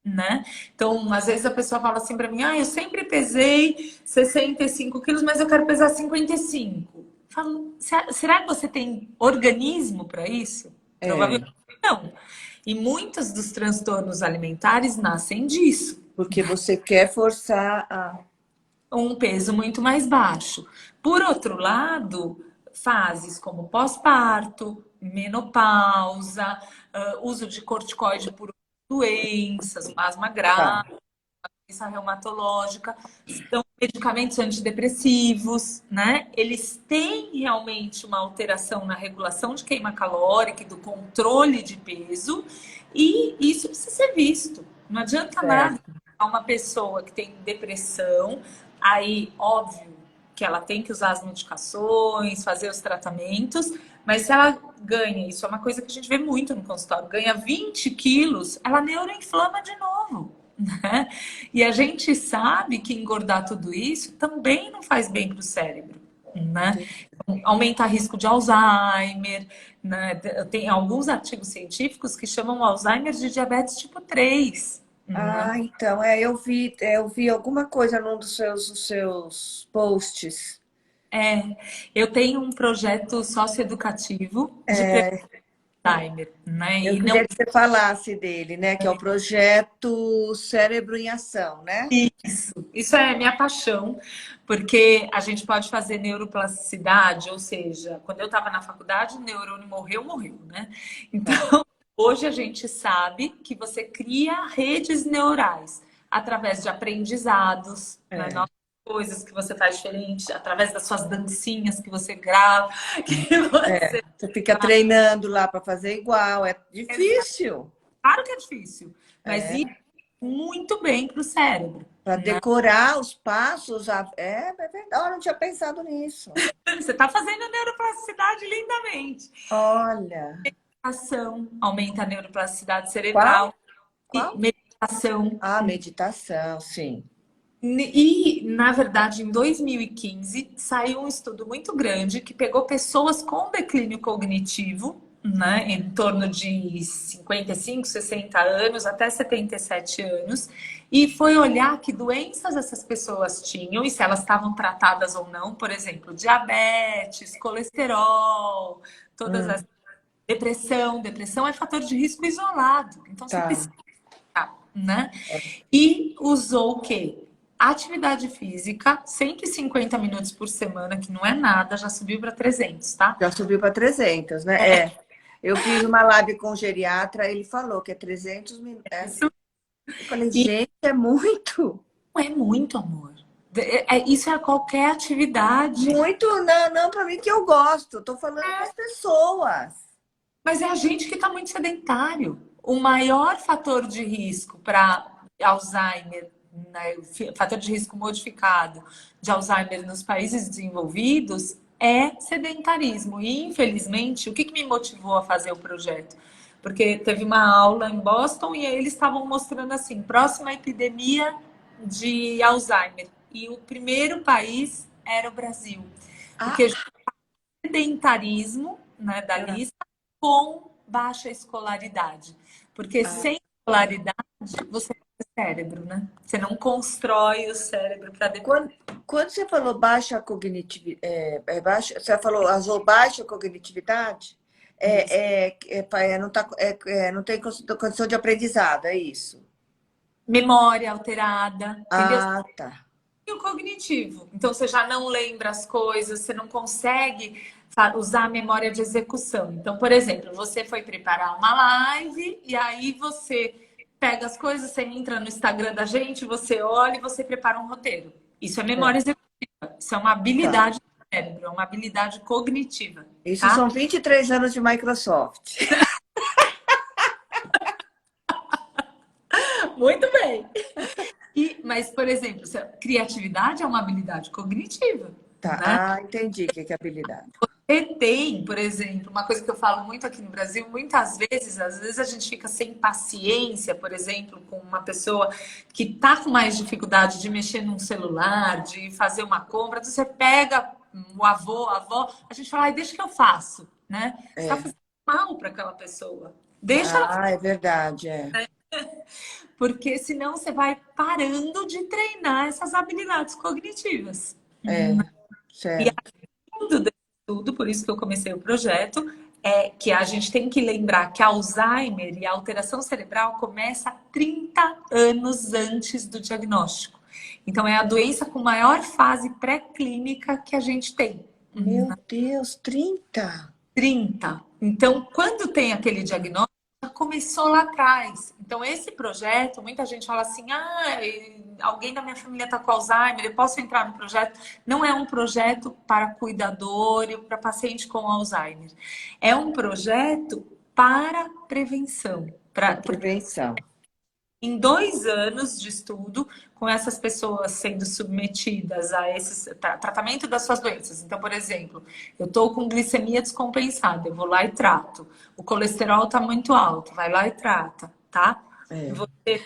Speaker 2: né? Então, às vezes a pessoa fala assim para mim, eu sempre pesei 65 quilos, mas eu quero pesar 55. Eu falo, será que você tem organismo para isso?
Speaker 1: É.
Speaker 2: Provavelmente não. E muitos dos transtornos alimentares nascem disso.
Speaker 1: Porque você quer forçar a.
Speaker 2: Um peso muito mais baixo. Por outro lado, fases como pós-parto, menopausa, uso de corticoide por doenças, asma
Speaker 1: Tá.
Speaker 2: grave, doença reumatológica, são medicamentos antidepressivos, né? Eles têm realmente uma alteração na regulação de queima calórica e do controle de peso, e isso precisa ser visto. Não adianta nada
Speaker 1: Certo.
Speaker 2: a uma pessoa que tem depressão, aí, óbvio que ela tem que usar as medicações, fazer os tratamentos, mas se ela ganha, isso é uma coisa que a gente vê muito no consultório, ganha 20 quilos, ela neuroinflama de novo. Né? E a gente sabe que engordar tudo isso também não faz bem para o cérebro, né? Aumenta o risco de Alzheimer, né? Tem alguns artigos científicos que chamam Alzheimer de diabetes tipo 3, né?
Speaker 1: Ah, então, eu vi alguma coisa num dos seus posts.
Speaker 2: É, eu tenho um projeto socioeducativo de prevenção de Alzheimer, né?
Speaker 1: Eu
Speaker 2: E não
Speaker 1: queria que você falasse dele, né? Que é o projeto Cérebro em Ação, né?
Speaker 2: isso é minha paixão, porque a gente pode fazer neuroplasticidade, ou seja, quando eu estava na faculdade, o neurônio morreu, morreu, né? Então,
Speaker 1: Tá.
Speaker 2: hoje a gente sabe que você cria redes neurais através de aprendizados, né?
Speaker 1: É.
Speaker 2: Novas coisas que você faz diferente, através das suas dancinhas que você grava, que você...
Speaker 1: Você fica treinando lá para fazer igual. É difícil.
Speaker 2: Claro que é difícil, mas
Speaker 1: É.
Speaker 2: isso é muito bem para o cérebro.
Speaker 1: Para decorar os passos. É verdade. Eu não tinha pensado nisso.
Speaker 2: Você está fazendo neuroplasticidade lindamente.
Speaker 1: Olha.
Speaker 2: Ação aumenta a neuroplasticidade
Speaker 1: Qual?
Speaker 2: cerebral e
Speaker 1: Qual?
Speaker 2: meditação.
Speaker 1: Ah, meditação, sim.
Speaker 2: E, na verdade, em 2015, saiu um estudo muito grande que pegou pessoas com declínio cognitivo, né, em torno de 55, 60 anos, até 77 anos, e foi olhar que doenças essas pessoas tinham e se elas estavam tratadas ou não, por exemplo, diabetes, colesterol, todas as
Speaker 1: Hum,
Speaker 2: depressão. Depressão é fator de risco isolado, então você
Speaker 1: tá.
Speaker 2: precisa, né? E usou o quê? Atividade física, 150 minutos por semana, que não é nada, já subiu para 300, tá?
Speaker 1: Já subiu para 300, né? É. Eu fiz uma live com o geriatra, ele falou que é 300 minutos. É.
Speaker 2: Isso
Speaker 1: Eu falei, gente, é muito.
Speaker 2: não é muito, amor. Isso é qualquer atividade.
Speaker 1: Muito, não, não para mim que eu gosto. Estou falando para as pessoas.
Speaker 2: Mas é a gente que está muito sedentário. O maior fator de risco para Alzheimer, né, fator de risco modificado de Alzheimer nos países desenvolvidos é sedentarismo. E, infelizmente, o que me motivou a fazer o projeto? Porque teve uma aula em Boston e aí eles estavam mostrando assim, próxima epidemia de Alzheimer. E o primeiro país era o Brasil.
Speaker 1: Ah,
Speaker 2: Porque sedentarismo, né, da
Speaker 1: ah,
Speaker 2: lista com baixa escolaridade. Porque
Speaker 1: ah.
Speaker 2: sem escolaridade, você não tem cérebro, né? Você não constrói o cérebro para depois.
Speaker 1: Quando você falou baixa cognitividade, você falou azul baixa cognitividade,
Speaker 2: Isso.
Speaker 1: não, tá, não tem condição de aprendizado, é isso?
Speaker 2: Memória alterada, entendeu?
Speaker 1: Ah, tá.
Speaker 2: E o cognitivo. Então, você já não lembra as coisas, você não consegue usar a memória de execução. Então, por exemplo, você foi preparar uma live e aí você pega as coisas, você entra no Instagram da gente, você olha e você prepara um roteiro. Isso é
Speaker 1: É,
Speaker 2: memória executiva. Isso é uma
Speaker 1: tá.
Speaker 2: habilidade do cérebro, é uma habilidade cognitiva,
Speaker 1: Isso
Speaker 2: tá?
Speaker 1: são 23 anos de Microsoft.
Speaker 2: Muito bem. Mas, por exemplo, criatividade é uma habilidade cognitiva,
Speaker 1: Tá.
Speaker 2: né?
Speaker 1: Ah, entendi o que é habilidade.
Speaker 2: Você tem, por exemplo, uma coisa que eu falo muito aqui no Brasil, muitas vezes, às vezes a gente fica sem paciência, por exemplo, com uma pessoa que está com mais dificuldade de mexer num celular, de fazer uma compra, então você pega o avô, a avó, a gente fala, ai, deixa que eu faço, né? Você está
Speaker 1: É.
Speaker 2: fazendo mal para aquela pessoa. Deixa ela,
Speaker 1: Ah, é verdade, é.
Speaker 2: porque senão você vai parando de treinar essas habilidades cognitivas.
Speaker 1: É,
Speaker 2: E
Speaker 1: certo.
Speaker 2: tudo desse estudo, por isso que eu comecei o projeto, é que a gente tem que lembrar que Alzheimer e a alteração cerebral começa 30 anos antes do diagnóstico. Então, é a doença com maior fase pré-clínica que a gente tem.
Speaker 1: Meu Deus, 30.
Speaker 2: 30. Então, quando tem aquele diagnóstico, já começou lá atrás. Então, esse projeto, muita gente fala assim: ah, alguém da minha família está com Alzheimer, eu posso entrar no projeto? Não é um projeto para cuidador e para paciente com Alzheimer. É um projeto para prevenção.
Speaker 1: É
Speaker 2: Porque
Speaker 1: prevenção.
Speaker 2: em 2 anos de estudo, com essas pessoas sendo submetidas a esse tratamento das suas doenças. Então, por exemplo, eu estou com glicemia descompensada, eu vou lá e trato. O colesterol está muito alto, vai lá e trata, tá?
Speaker 1: É,
Speaker 2: Você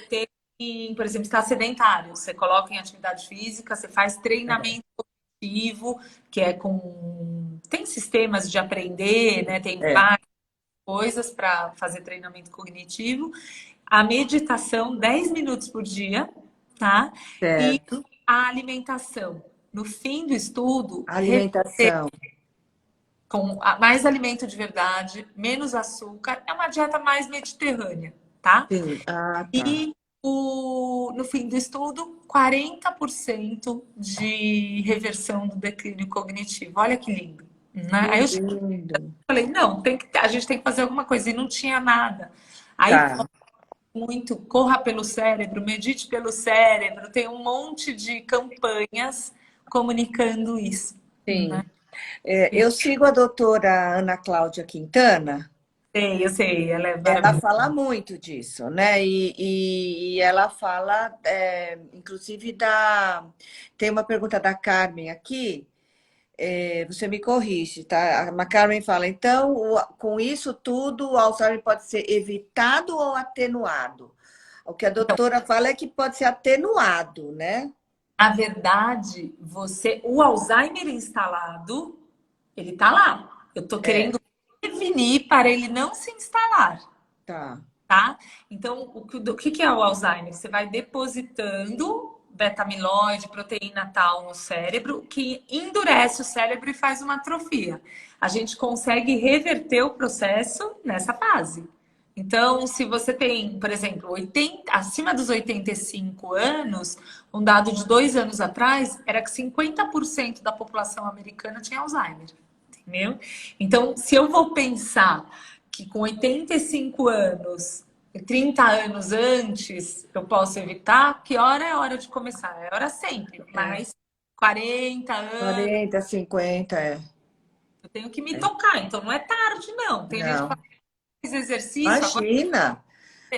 Speaker 2: tem, por exemplo, está sedentário, você coloca em atividade física, você faz
Speaker 1: é,
Speaker 2: treinamento cognitivo, que é com. Tem sistemas de aprender, né? Tem
Speaker 1: é.
Speaker 2: várias coisas para fazer treinamento cognitivo. A meditação, 10 minutos por dia, tá? E
Speaker 1: Certo.
Speaker 2: a alimentação. No fim do estudo,
Speaker 1: Alimentação.
Speaker 2: com mais alimento de verdade, menos açúcar, é uma dieta mais mediterrânea, tá?
Speaker 1: Sim. Ah, tá.
Speaker 2: E no fim do estudo, 40% de reversão do declínio cognitivo. Olha que lindo, né?
Speaker 1: Que
Speaker 2: Aí eu
Speaker 1: lindo.
Speaker 2: falei, não, a gente tem que fazer alguma coisa. E não tinha nada. Aí
Speaker 1: Tá.
Speaker 2: muito, corra pelo cérebro, medite pelo cérebro, tem um monte de campanhas comunicando isso, né?
Speaker 1: Sim. É, eu sigo a doutora Ana Cláudia Quintana.
Speaker 2: Eu sei, ela é
Speaker 1: Ela
Speaker 2: maravilhosa.
Speaker 1: fala muito disso, né? E ela fala, inclusive, tem uma pergunta da Carmen aqui, você me corrige, tá? A Carmen fala, então, com isso tudo, o Alzheimer pode ser evitado ou atenuado? O que a
Speaker 2: Então,
Speaker 1: doutora fala é que pode ser atenuado, né?
Speaker 2: na verdade, o Alzheimer instalado, ele tá lá. Eu tô
Speaker 1: É,
Speaker 2: querendo prevenir para ele não se instalar.
Speaker 1: tá.
Speaker 2: Tá? Então, o que é o Alzheimer? Você vai depositando beta-amiloide, proteína tal no cérebro, que endurece o cérebro e faz uma atrofia. A gente consegue reverter o processo nessa fase. Então, se você tem, por exemplo, acima dos 85 anos, um dado de 2 anos atrás era que 50% da população americana tinha Alzheimer. Entendeu? Então, se eu vou pensar que com 85 anos, 30 anos antes, eu posso evitar, que hora é hora de começar? É hora sempre,
Speaker 1: É.
Speaker 2: mas 40 anos,
Speaker 1: 40, 50, é.
Speaker 2: eu tenho que me tocar, então não é tarde, não. Tem gente que
Speaker 1: Não.
Speaker 2: fala, fez exercício, agora
Speaker 1: Imagina!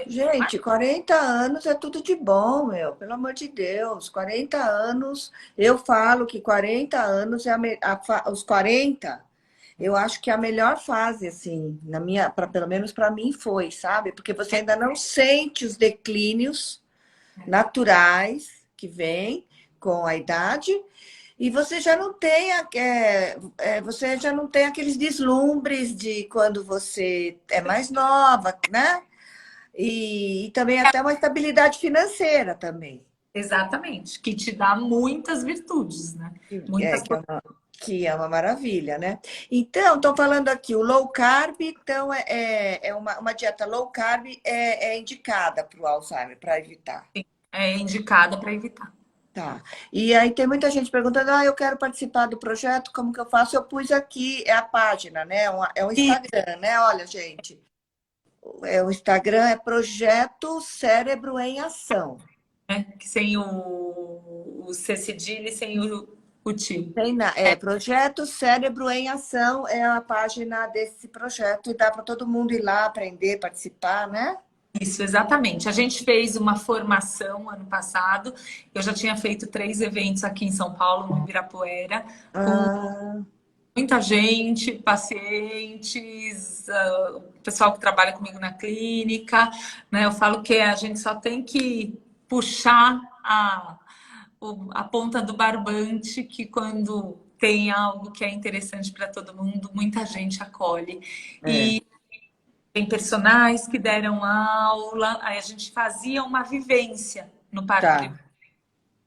Speaker 1: Gente, 40 anos é tudo de bom, meu, pelo amor de Deus. 40 anos, eu falo que 40 anos é os 40, eu acho que é a melhor fase, assim, pelo menos para mim foi, sabe? Porque você ainda não sente os declínios naturais que vêm com a idade e você já não tem, você já não tem aqueles deslumbres de quando você é mais nova, né? E também até uma estabilidade financeira também,
Speaker 2: exatamente, que te dá muitas virtudes, né?
Speaker 1: é,
Speaker 2: Muitas
Speaker 1: que é uma maravilha, né? Então, estão falando aqui, o low carb, então, é uma dieta low carb é indicada para o Alzheimer, para evitar.
Speaker 2: é indicada para evitar.
Speaker 1: Tá. E aí tem muita gente perguntando, eu quero participar do projeto, como que eu faço? Eu pus aqui, é a página, né? É um
Speaker 2: E
Speaker 1: Instagram, né? Olha, gente, o Instagram é Projeto Cérebro em Ação.
Speaker 2: né, que sem o C cedilha e sem o tio.
Speaker 1: Projeto Cérebro em Ação é a página desse projeto e dá para todo mundo ir lá aprender, participar, né?
Speaker 2: Isso, exatamente. A gente fez uma formação ano passado. Eu já tinha feito 3 eventos aqui em São Paulo, no Ibirapuera, com
Speaker 1: Ah,
Speaker 2: muita gente, pacientes, o pessoal que trabalha comigo na clínica, né? Eu falo que a gente só tem que puxar a ponta do barbante, que quando tem algo que é interessante para todo mundo, muita gente acolhe.
Speaker 1: é,
Speaker 2: Tem personagens que deram aula, aí a gente fazia uma vivência no parque
Speaker 1: tá.
Speaker 2: privado,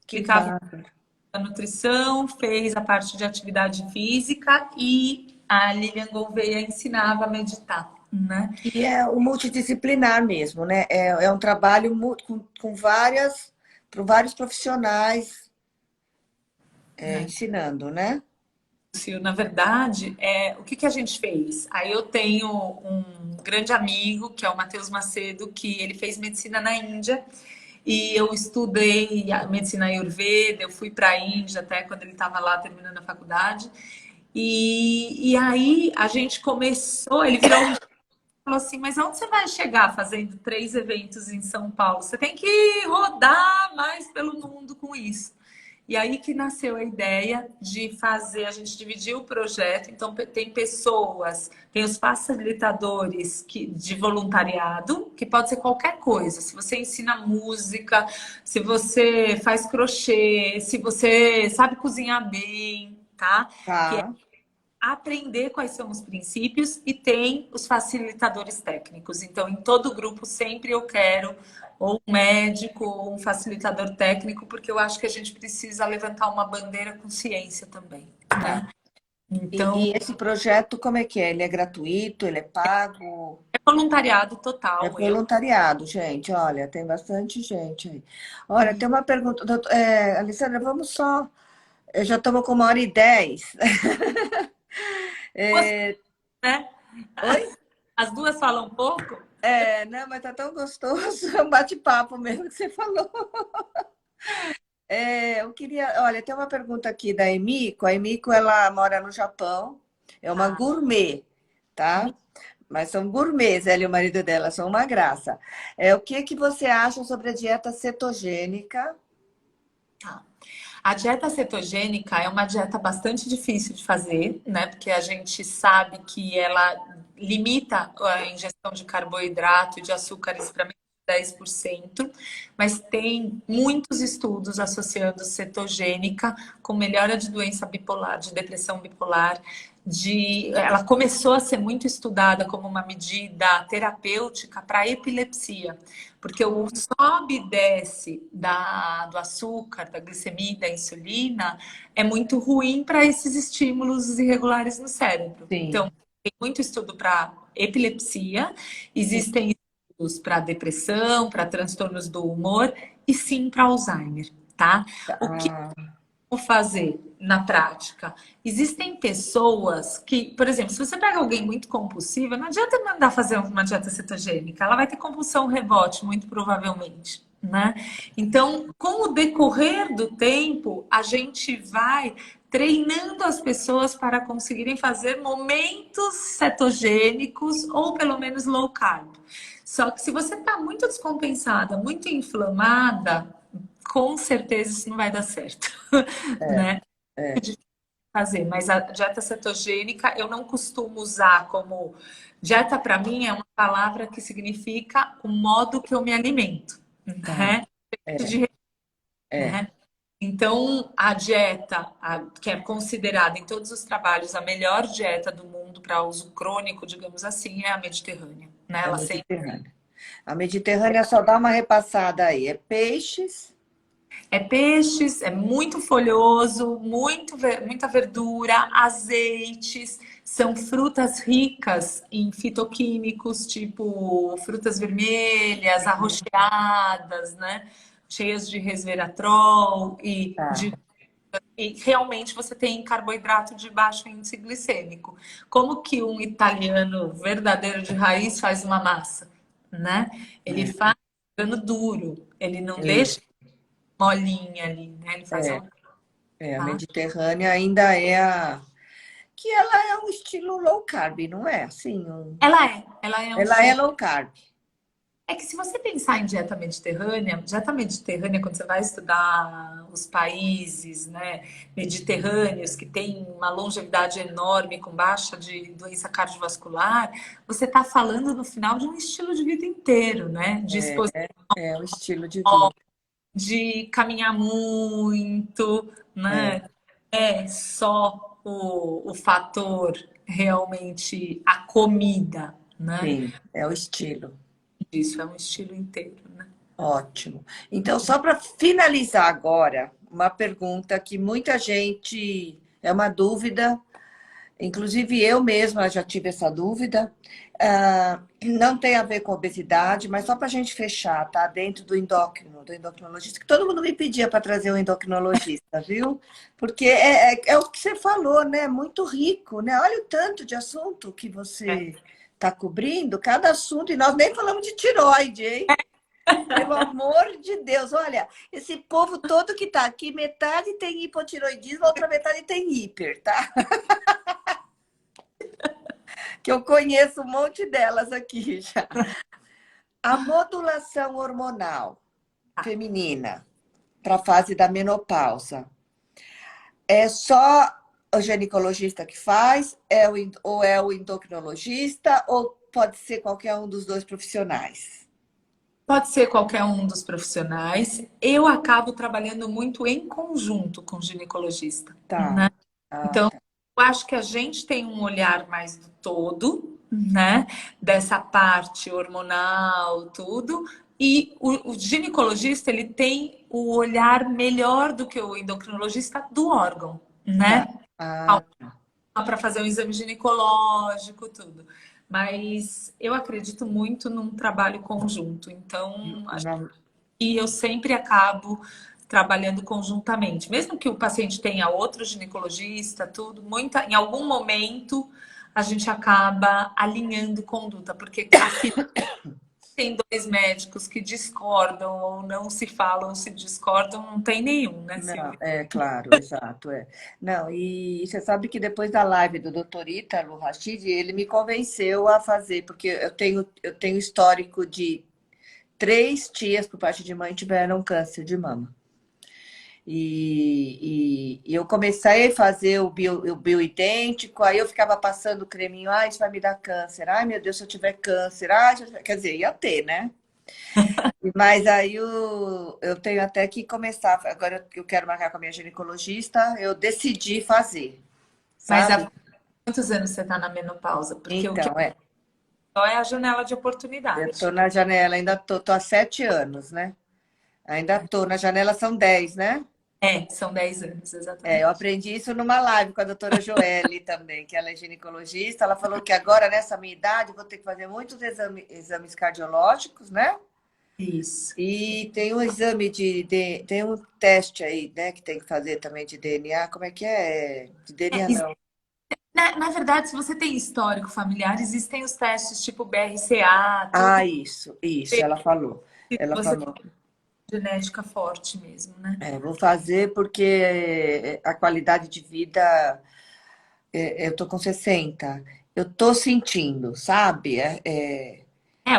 Speaker 1: Que
Speaker 2: explicava
Speaker 1: bárbaro.
Speaker 2: a nutrição, fez a parte de atividade física e a Lilian Gouveia ensinava a meditar, né?
Speaker 1: E é o multidisciplinar mesmo, né? É um trabalho com vários profissionais ensinando, né?
Speaker 2: Na verdade, o que a gente fez? Aí eu tenho um grande amigo, que é o Matheus Macedo, que ele fez medicina na Índia, e eu estudei a medicina Ayurveda, eu fui para a Índia até quando ele estava lá terminando a faculdade. E aí a gente começou, ele virou um dia e falou assim, mas aonde você vai chegar fazendo 3 eventos em São Paulo? Você tem que rodar mais pelo mundo com isso. E aí que nasceu a ideia de fazer, a gente dividiu o projeto, então tem pessoas, tem os facilitadores de voluntariado, que pode ser qualquer coisa. Se você ensina música, se você faz crochê, se você sabe cozinhar bem, tá? Que é
Speaker 1: Tá.
Speaker 2: aprender quais são os princípios e tem os facilitadores técnicos. Então, em todo grupo sempre eu quero ou um médico ou um facilitador técnico, porque eu acho que a gente precisa levantar uma bandeira com ciência também,
Speaker 1: Tá.
Speaker 2: né? Então,
Speaker 1: E esse projeto, como é que é? Ele é gratuito? Ele é pago?
Speaker 2: é voluntariado
Speaker 1: É
Speaker 2: total. Eu
Speaker 1: voluntariado, gente. Olha, tem bastante gente aí. Olha, tem uma pergunta. Alessandra, vamos só. Eu já estamos com 1h10.
Speaker 2: duas,
Speaker 1: É,
Speaker 2: né?
Speaker 1: oi?
Speaker 2: As duas falam um pouco.
Speaker 1: Não, mas tá tão gostoso. É um bate-papo mesmo que você falou. Eu queria. Olha, tem uma pergunta aqui da Emiko. A Emiko, ela mora no Japão. É uma
Speaker 2: Tá.
Speaker 1: gourmet, tá? Mas são gourmets, ela e o marido dela, são uma graça. O que que você acha sobre a dieta cetogênica?
Speaker 2: Tá. A dieta cetogênica é uma dieta bastante difícil de fazer, né? Porque a gente sabe que ela limita a ingestão de carboidrato e de açúcares para menos de 10%, mas tem muitos estudos associando cetogênica com melhora de doença bipolar, de depressão bipolar, ela começou a ser muito estudada como uma medida terapêutica para epilepsia, porque o sobe e desce do açúcar, da glicemia, da insulina é muito ruim para esses estímulos irregulares no cérebro.
Speaker 1: Sim,
Speaker 2: Então, tem muito estudo para epilepsia,
Speaker 1: sim.
Speaker 2: existem estudos para depressão, para transtornos do humor e sim para Alzheimer, tá? O que
Speaker 1: Ah,
Speaker 2: como fazer na prática? Existem pessoas que, por exemplo, se você pega alguém muito compulsiva, não adianta mandar fazer uma dieta cetogênica, ela vai ter compulsão rebote, muito provavelmente, né? Então, com o decorrer do tempo, a gente vai treinando as pessoas para conseguirem fazer momentos cetogênicos ou pelo menos low carb. Só que se você está muito descompensada, muito inflamada, com certeza isso não vai dar certo,
Speaker 1: É,
Speaker 2: né?
Speaker 1: é.
Speaker 2: Fazer, mas a dieta cetogênica eu não costumo usar como dieta para mim é uma palavra que significa o modo que eu me alimento,
Speaker 1: Tá.
Speaker 2: né?
Speaker 1: É, é.
Speaker 2: Né? Então, a dieta, que é considerada em todos os trabalhos a melhor dieta do mundo para uso crônico, digamos assim, é a mediterrânea, né?
Speaker 1: É
Speaker 2: Ela sempre
Speaker 1: Mediterrânea. A Mediterrânea só dá uma repassada aí. É peixes.
Speaker 2: é peixes, é muito folhoso, muita verdura, azeites, são frutas ricas em fitoquímicos, tipo frutas vermelhas, arroxeadas, né? Cheias de resveratrol
Speaker 1: Tá.
Speaker 2: e realmente você tem carboidrato de baixo índice glicêmico. Como que um italiano verdadeiro de raiz faz uma massa, né? Ele
Speaker 1: É,
Speaker 2: faz dano duro, ele não deixa
Speaker 1: isso.
Speaker 2: molinha ali, né? Ele faz
Speaker 1: É,
Speaker 2: uma,
Speaker 1: é. A
Speaker 2: tá?
Speaker 1: Mediterrânea ainda é a. Que ela é um estilo low carb, não é? Assim,
Speaker 2: Ela é um
Speaker 1: ela é
Speaker 2: estilo.
Speaker 1: low carb.
Speaker 2: É que se você pensar em dieta mediterrânea, quando você vai estudar os países, né, mediterrâneos que têm uma longevidade enorme, com baixa de doença cardiovascular, você está falando no final de um estilo de vida inteiro, né? De exposição,
Speaker 1: É o estilo de vida.
Speaker 2: de caminhar muito,
Speaker 1: É,
Speaker 2: né? É só o fator realmente a comida, né?
Speaker 1: sim, é o estilo.
Speaker 2: Isso é um estilo inteiro, né?
Speaker 1: Ótimo. Então, só para finalizar agora, uma pergunta que muita gente é uma dúvida, inclusive eu mesma já tive essa dúvida. Não tem a ver com obesidade, mas só para a gente fechar, tá? Dentro do endócrino, do endocrinologista, que todo mundo me pedia para trazer um endocrinologista, viu? Porque é o que você falou, né? Muito rico, né? Olha o tanto de assunto que você está cobrindo, cada assunto, e nós nem falamos de tiroide, hein? Pelo amor de Deus, olha, esse povo todo que está aqui, metade tem hipotiroidismo, a outra metade tem hiper, tá? Que eu conheço um monte delas aqui já. A modulação hormonal feminina para a fase da menopausa é só o ginecologista que faz, ou é o endocrinologista, ou pode ser qualquer um dos dois profissionais?
Speaker 2: Pode ser qualquer um dos profissionais. Eu acabo trabalhando muito em conjunto com o ginecologista,
Speaker 1: Tá.
Speaker 2: né?
Speaker 1: Ah,
Speaker 2: Então,
Speaker 1: tá.
Speaker 2: eu acho que a gente tem um olhar mais do todo, né? Dessa parte hormonal, tudo. E o ginecologista, ele tem o olhar melhor do que o endocrinologista do órgão,
Speaker 1: Tá.
Speaker 2: né?
Speaker 1: Ah,
Speaker 2: Para fazer um exame ginecológico, tudo. Mas eu acredito muito num trabalho conjunto. Então,
Speaker 1: não,
Speaker 2: e eu sempre acabo trabalhando conjuntamente. Mesmo que o paciente tenha outro ginecologista, tudo, em algum momento a gente acaba alinhando conduta, porque afinal tem dois médicos que discordam ou não se falam, se discordam, não tem nenhum, né,
Speaker 1: não,
Speaker 2: Silvia?
Speaker 1: é claro, exato, é. Não, e você sabe que depois da live do Dr. Ítalo Rachid, ele me convenceu a fazer, porque eu tenho histórico de 3 tias por parte de mãe tiveram câncer de mama. E eu comecei a fazer o bioidêntico, aí eu ficava passando o creminho, ai, isso vai me dar câncer, ai, meu Deus, se eu tiver câncer, ai, quer dizer, ia ter, né? Mas aí eu tenho até que começar, agora eu quero marcar com a minha ginecologista, eu decidi fazer,
Speaker 2: Mas
Speaker 1: sabe?
Speaker 2: há quantos anos você está na menopausa? Porque o que
Speaker 1: Então,
Speaker 2: só é a janela de
Speaker 1: eu
Speaker 2: oportunidade.
Speaker 1: tô na janela, ainda tô há 7 anos, né? Ainda tô na janela, são 10, né?
Speaker 2: É, são 10 anos,
Speaker 1: Eu
Speaker 2: exatamente.
Speaker 1: aprendi isso numa live com a doutora Joelle também, que ela é ginecologista. Ela falou que agora, nessa minha idade, vou ter que fazer muitos exames cardiológicos, né?
Speaker 2: Isso.
Speaker 1: E tem um exame tem um teste aí, né, que tem que fazer também de DNA. Como é que é? De
Speaker 2: É,
Speaker 1: DNA não.
Speaker 2: na verdade, se você tem histórico familiar, existem os testes tipo BRCA, tudo.
Speaker 1: Ah, isso, ela falou.
Speaker 2: Se
Speaker 1: Ela
Speaker 2: você
Speaker 1: falou.
Speaker 2: genética forte mesmo, né?
Speaker 1: Vou fazer porque a qualidade de vida, eu tô com 60. Eu tô sentindo, sabe?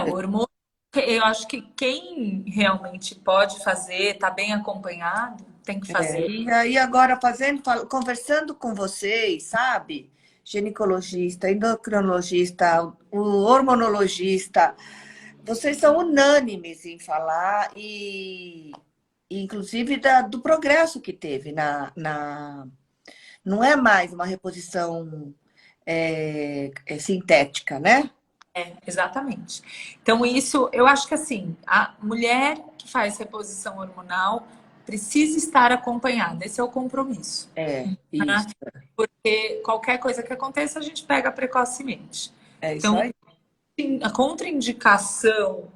Speaker 2: O hormônio, eu acho que quem realmente pode fazer, tá bem acompanhado, tem que fazer.
Speaker 1: E aí agora conversando com vocês, sabe? Ginecologista, endocrinologista, o hormonologista, vocês são unânimes em falar e inclusive do progresso que teve não é mais uma reposição sintética, né?
Speaker 2: Exatamente. Então, isso, eu acho que assim, a mulher que faz reposição hormonal precisa estar acompanhada. Esse é o compromisso,
Speaker 1: Isso,
Speaker 2: né? Porque qualquer coisa que aconteça, a gente pega precocemente.
Speaker 1: é isso
Speaker 2: Então,
Speaker 1: aí.
Speaker 2: a contraindicação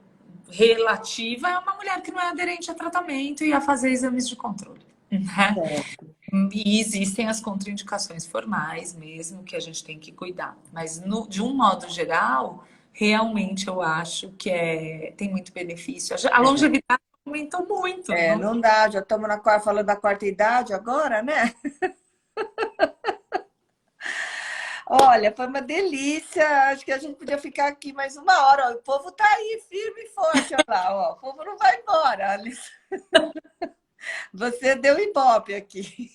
Speaker 2: relativa é uma mulher que não é aderente a tratamento e a fazer exames de controle, né? E existem as contraindicações formais mesmo, que a gente tem que cuidar. Mas, de um modo geral, realmente eu acho que tem muito benefício. A longevidade aumentou muito. Não
Speaker 1: Não dá, já estamos falando da quarta idade agora, né? Olha, foi uma delícia. Acho que a gente podia ficar aqui mais uma hora. Ó, o povo tá aí, firme e forte. Olha lá, ó. O povo não vai embora, Alice. Você deu ibope aqui.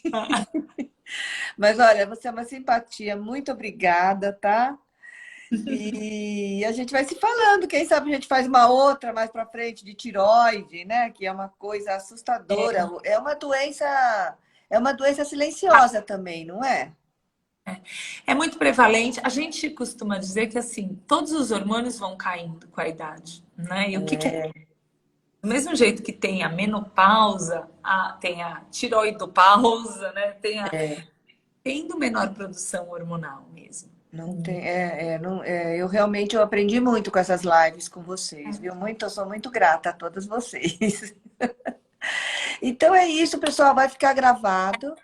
Speaker 1: Mas olha, você é uma simpatia. Muito obrigada, tá? E a gente vai se falando. Quem sabe a gente faz uma outra mais para frente de tiroide, né? Que é uma coisa assustadora. É uma doença silenciosa também, não é?
Speaker 2: É muito prevalente. A gente costuma dizer que assim, todos os hormônios vão caindo com a idade, né? E o que é do mesmo jeito que tem a menopausa, tem a tiroidopausa, né? Tendo menor produção hormonal mesmo.
Speaker 1: Não tem, eu realmente eu aprendi muito com essas lives com vocês, viu? Eu sou muito grata a todos vocês. Então é isso, pessoal, vai ficar gravado.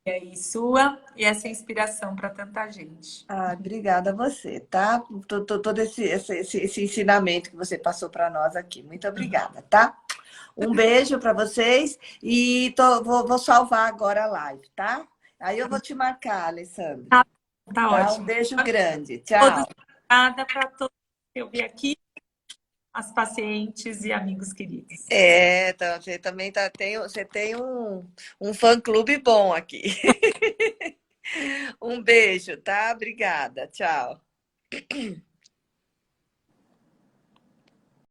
Speaker 2: E aí, sua e essa inspiração para tanta gente.
Speaker 1: Obrigada a você, tá? Todo esse ensinamento que você passou para nós aqui. Muito obrigada, tá? Um beijo para vocês e vou salvar agora a live, tá? Aí eu vou te marcar, Alessandra.
Speaker 2: Tá
Speaker 1: Tá? Um
Speaker 2: ótimo.
Speaker 1: beijo grande.
Speaker 2: Todos,
Speaker 1: Tchau.
Speaker 2: obrigada para todos que eu vi aqui, as pacientes e amigos queridos.
Speaker 1: Então, você também você tem um fã-clube bom aqui. Um beijo, tá? Obrigada. Tchau.